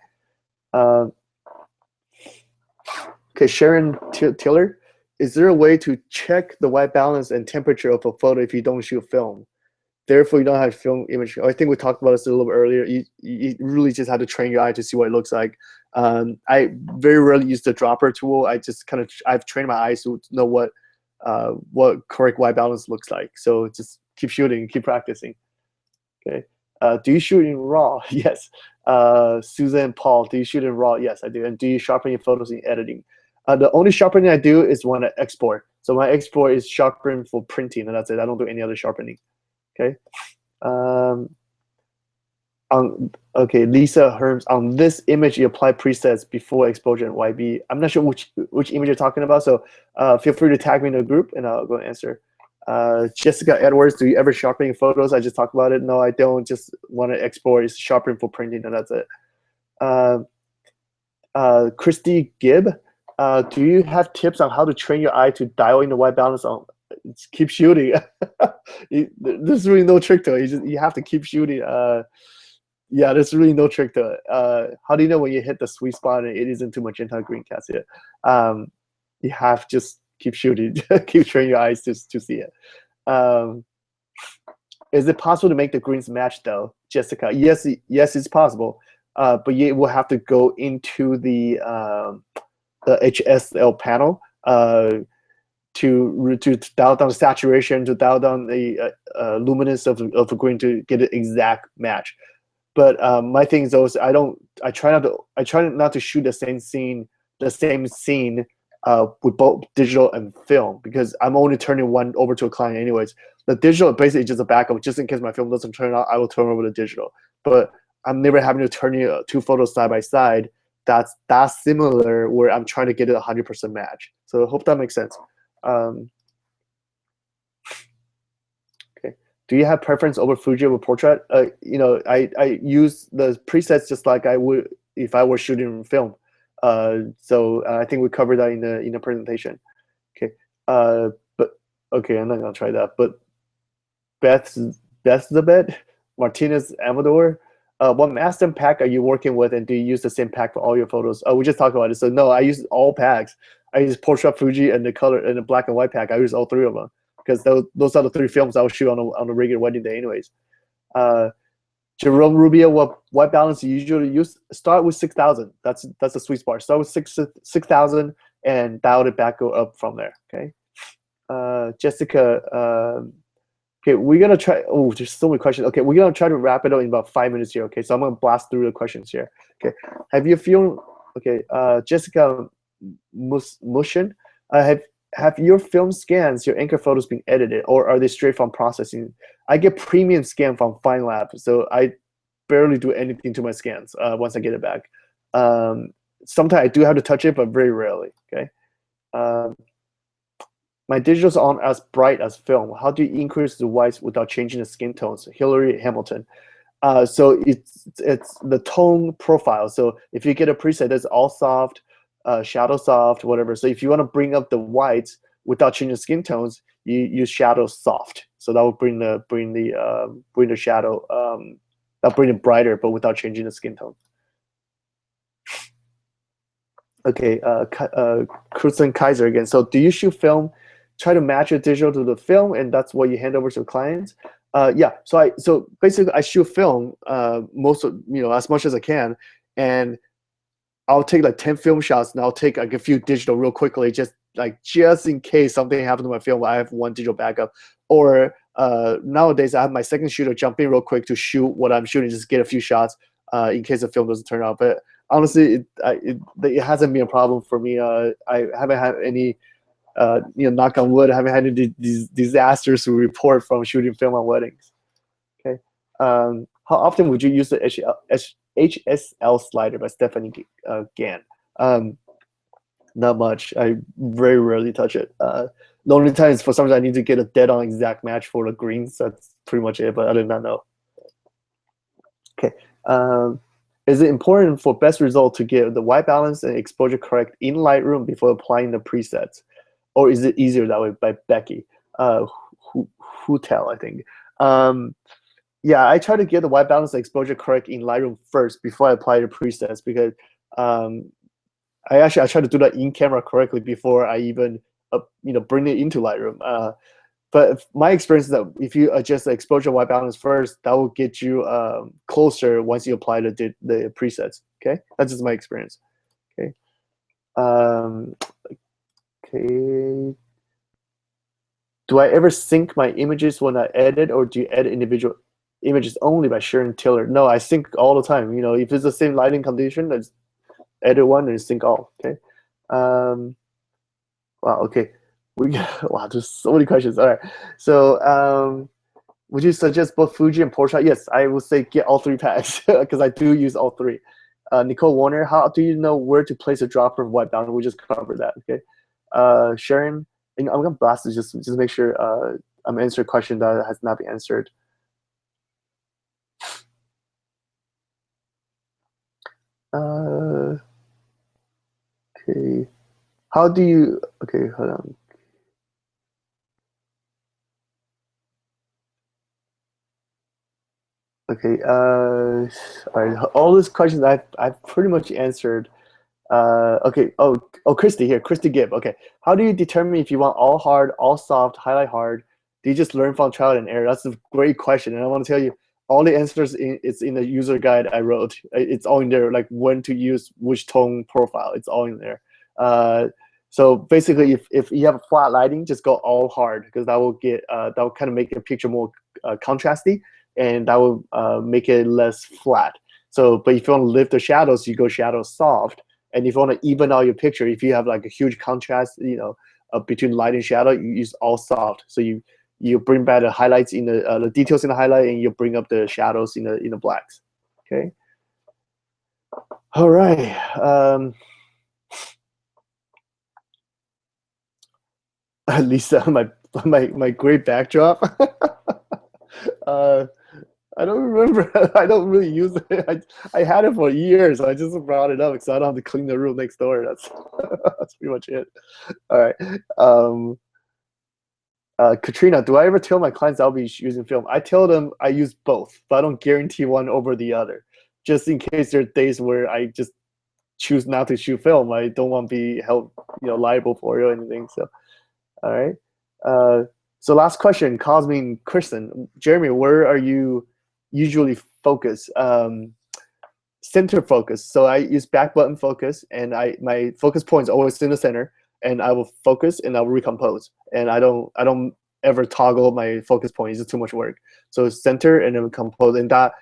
Okay, Sharon Tiller, is there a way to check the white balance and temperature of a photo if you don't shoot film? Therefore, you don't have film image. I think we talked about this a little bit earlier. You really just have to train your eye to see what it looks like. I very rarely use the dropper tool. I've trained my eyes to know what correct white balance looks like. So just keep shooting, keep practicing. Okay. Do you shoot in RAW? Yes. Susan, Paul, do you shoot in RAW? Yes, I do. And do you sharpen your photos in editing? The only sharpening I do is when I export. So my export is sharpen for printing, and that's it. I don't do any other sharpening. Okay. Okay, Lisa Herms, on this image you apply presets before exposure and YB. I'm not sure which image you're talking about, so feel free to tag me in the group and I'll go answer. Jessica Edwards, do you ever sharpen your photos? I just talked about it. No, I don't. Just want to export, is sharpen for printing, and that's it. Christy Gibb, do you have tips on how to train your eye to dial in the white balance on? Keep shooting. There's really no trick to it. You have to keep shooting. Yeah, there's really no trick to it. How do you know when you hit the sweet spot and it isn't too much anti-green cast yet? You have to just keep shooting. Keep training your eyes to see it. Is it possible to make the greens match though, Jessica? Yes, it's possible. But you will have to go into the HSL panel to dial down the saturation, to dial down the luminance of a green to get an exact match. But my thing is also I try not to shoot the same scene with both digital and film, because I'm only turning one over to a client anyways. The digital basically just a backup, just in case my film doesn't turn out. I will turn over the digital, but I'm never having to turn two photos side by side. That's similar where I'm trying to get it 100% match. So I hope that makes sense. Okay. Do you have preference over Fuji over portrait? You know, I use the presets just like I would if I were shooting film. So I think we covered that in the presentation. Okay. But okay, I'm not gonna try that. But Beth's the bet. Martinez Amador. What Mastin pack are you working with, and do you use the same pack for all your photos? We just talked about it. So no, I use all packs. I use Portrait, Fuji, and the color and the black and white pack. I use all three of them because those are the three films I will shoot on a regular wedding day, anyways. Jerome Rubio, what white balance you usually use? Start with 6,000. That's a sweet spot. Start with 6,000 and dial it back, go up from there. Okay. Jessica. Okay, we're gonna try. Oh, there's so many questions. Okay, we're gonna try to wrap it up in about 5 minutes here. Okay, so I'm gonna blast through the questions here. Okay, have you film? Okay, Jessica Mushin, have your film scans, your anchor photos been edited, or are they straight from processing? I get premium scan from FineLab, so I barely do anything to my scans once I get it back. Sometimes I do have to touch it, but very rarely. Okay. My digital's aren't as bright as film. How do you increase the whites without changing the skin tones? Hillary Hamilton. So it's the tone profile. So if you get a preset that's all soft, shadow soft, whatever. So if you want to bring up the whites without changing skin tones, you use shadow soft. So that will bring the shadow. That'll bring it brighter, but without changing the skin tone. Okay, Kristen Kaiser again. So do you shoot film? Try to match your digital to the film, and that's what you hand over to clients. Yeah. So basically, I shoot film as much as I can, and I'll take like 10 film shots, and I'll take like a few digital real quickly, just in case something happened to my film. I have one digital backup. Or nowadays, I have my second shooter jump in real quick to shoot what I'm shooting, just get a few shots in case the film doesn't turn out. But honestly, it hasn't been a problem for me. I haven't had any. Knock on wood, I haven't had any disasters to report from shooting film on weddings. Okay. How often would you use the HSL slider by Stephanie Gann? Not much. I very rarely touch it. The only time is for sometimes I need to get a dead-on exact match for the greens. That's pretty much it, but other than that, no. Okay. Is it important for best result to get the white balance and exposure correct in Lightroom before applying the presets? Or is it easier that way? By Becky Hutel, I think. Yeah, I try to get the white balance and exposure correct in Lightroom first before I apply the presets, because I try to do that in camera correctly before I even bring it into Lightroom. But my experience is that if you adjust the exposure white balance first, that will get you closer once you apply the presets. Okay, that's just my experience. Okay. Okay. Do I ever sync my images when I edit, or do you edit individual images only by sharing Taylor? No, I sync all the time. If it's the same lighting condition, I just edit one and sync all. Okay. Wow. Okay. Wow. There's so many questions. All right. So, would you suggest both Fuji and Porsche? Yes, I would say get all 3 packs because I do use all 3. Nicole Warner, how do you know where to place a dropper of white balance? We just covered that. Okay. Sharon, I'm gonna blast it just make sure I'm answering a question that has not been answered. Okay. How do you? Okay, hold on. Okay. All right. All these questions I've pretty much answered. Okay. Oh, Christy here. Christy Gibb. Okay. How do you determine if you want all hard, all soft, highlight hard? Do you just learn from trial and error? That's a great question, and I want to tell you all the answers. It's in the user guide I wrote. It's all in there, like when to use which tone profile. It's all in there. So basically, if you have a flat lighting, just go all hard because that will kind of make a picture more contrasty, and that will make it less flat. So, but if you want to lift the shadows, you go shadow soft. And if you want to even out your picture, if you have like a huge contrast, between light and shadow, you use all soft. So you bring back the highlights in the details in the highlight, and you bring up the shadows in the blacks. Okay. All right. Lisa, my great backdrop. I don't remember. I don't really use it. I had it for years. I just brought it up because I don't have to clean the room next door. That's pretty much it. All right. Katrina, do I ever tell my clients I'll be using film? I tell them I use both, but I don't guarantee one over the other. Just in case there are days where I just choose not to shoot film. I don't want to be held, liable for it or anything. So, all right. So last question, Cosme and Kristen. Jeremy, where are you usually focus? Center focus. So I use back button focus, and my focus point is always in the center, and I will focus and I'll recompose. And I don't ever toggle my focus point. It's just too much work. So center and then compose, and that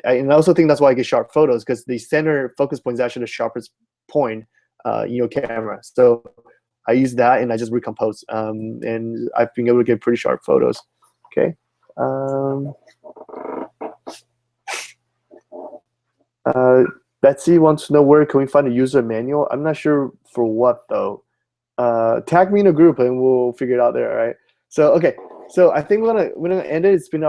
and I also think that's why I get sharp photos, because the center focus point is actually the sharpest point in your camera. So I use that and I just recompose, and I've been able to get pretty sharp photos. Okay. Betsy wants to know where can we find a user manual. I'm not sure for what though. Tag me in a group and we'll figure it out there. All right. So okay. So I think we're gonna end it. It's been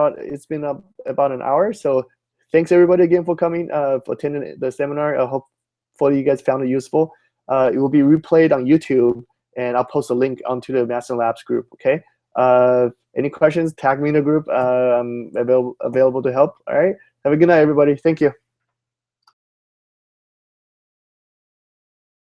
about an hour. So thanks everybody again for coming, for attending the seminar. I hope you guys found it useful. It will be replayed on YouTube, and I'll post a link onto the Mastin Labs group. Okay. Any questions? Tag me in the group. I'm available to help. All right. Have a good night, everybody. Thank you.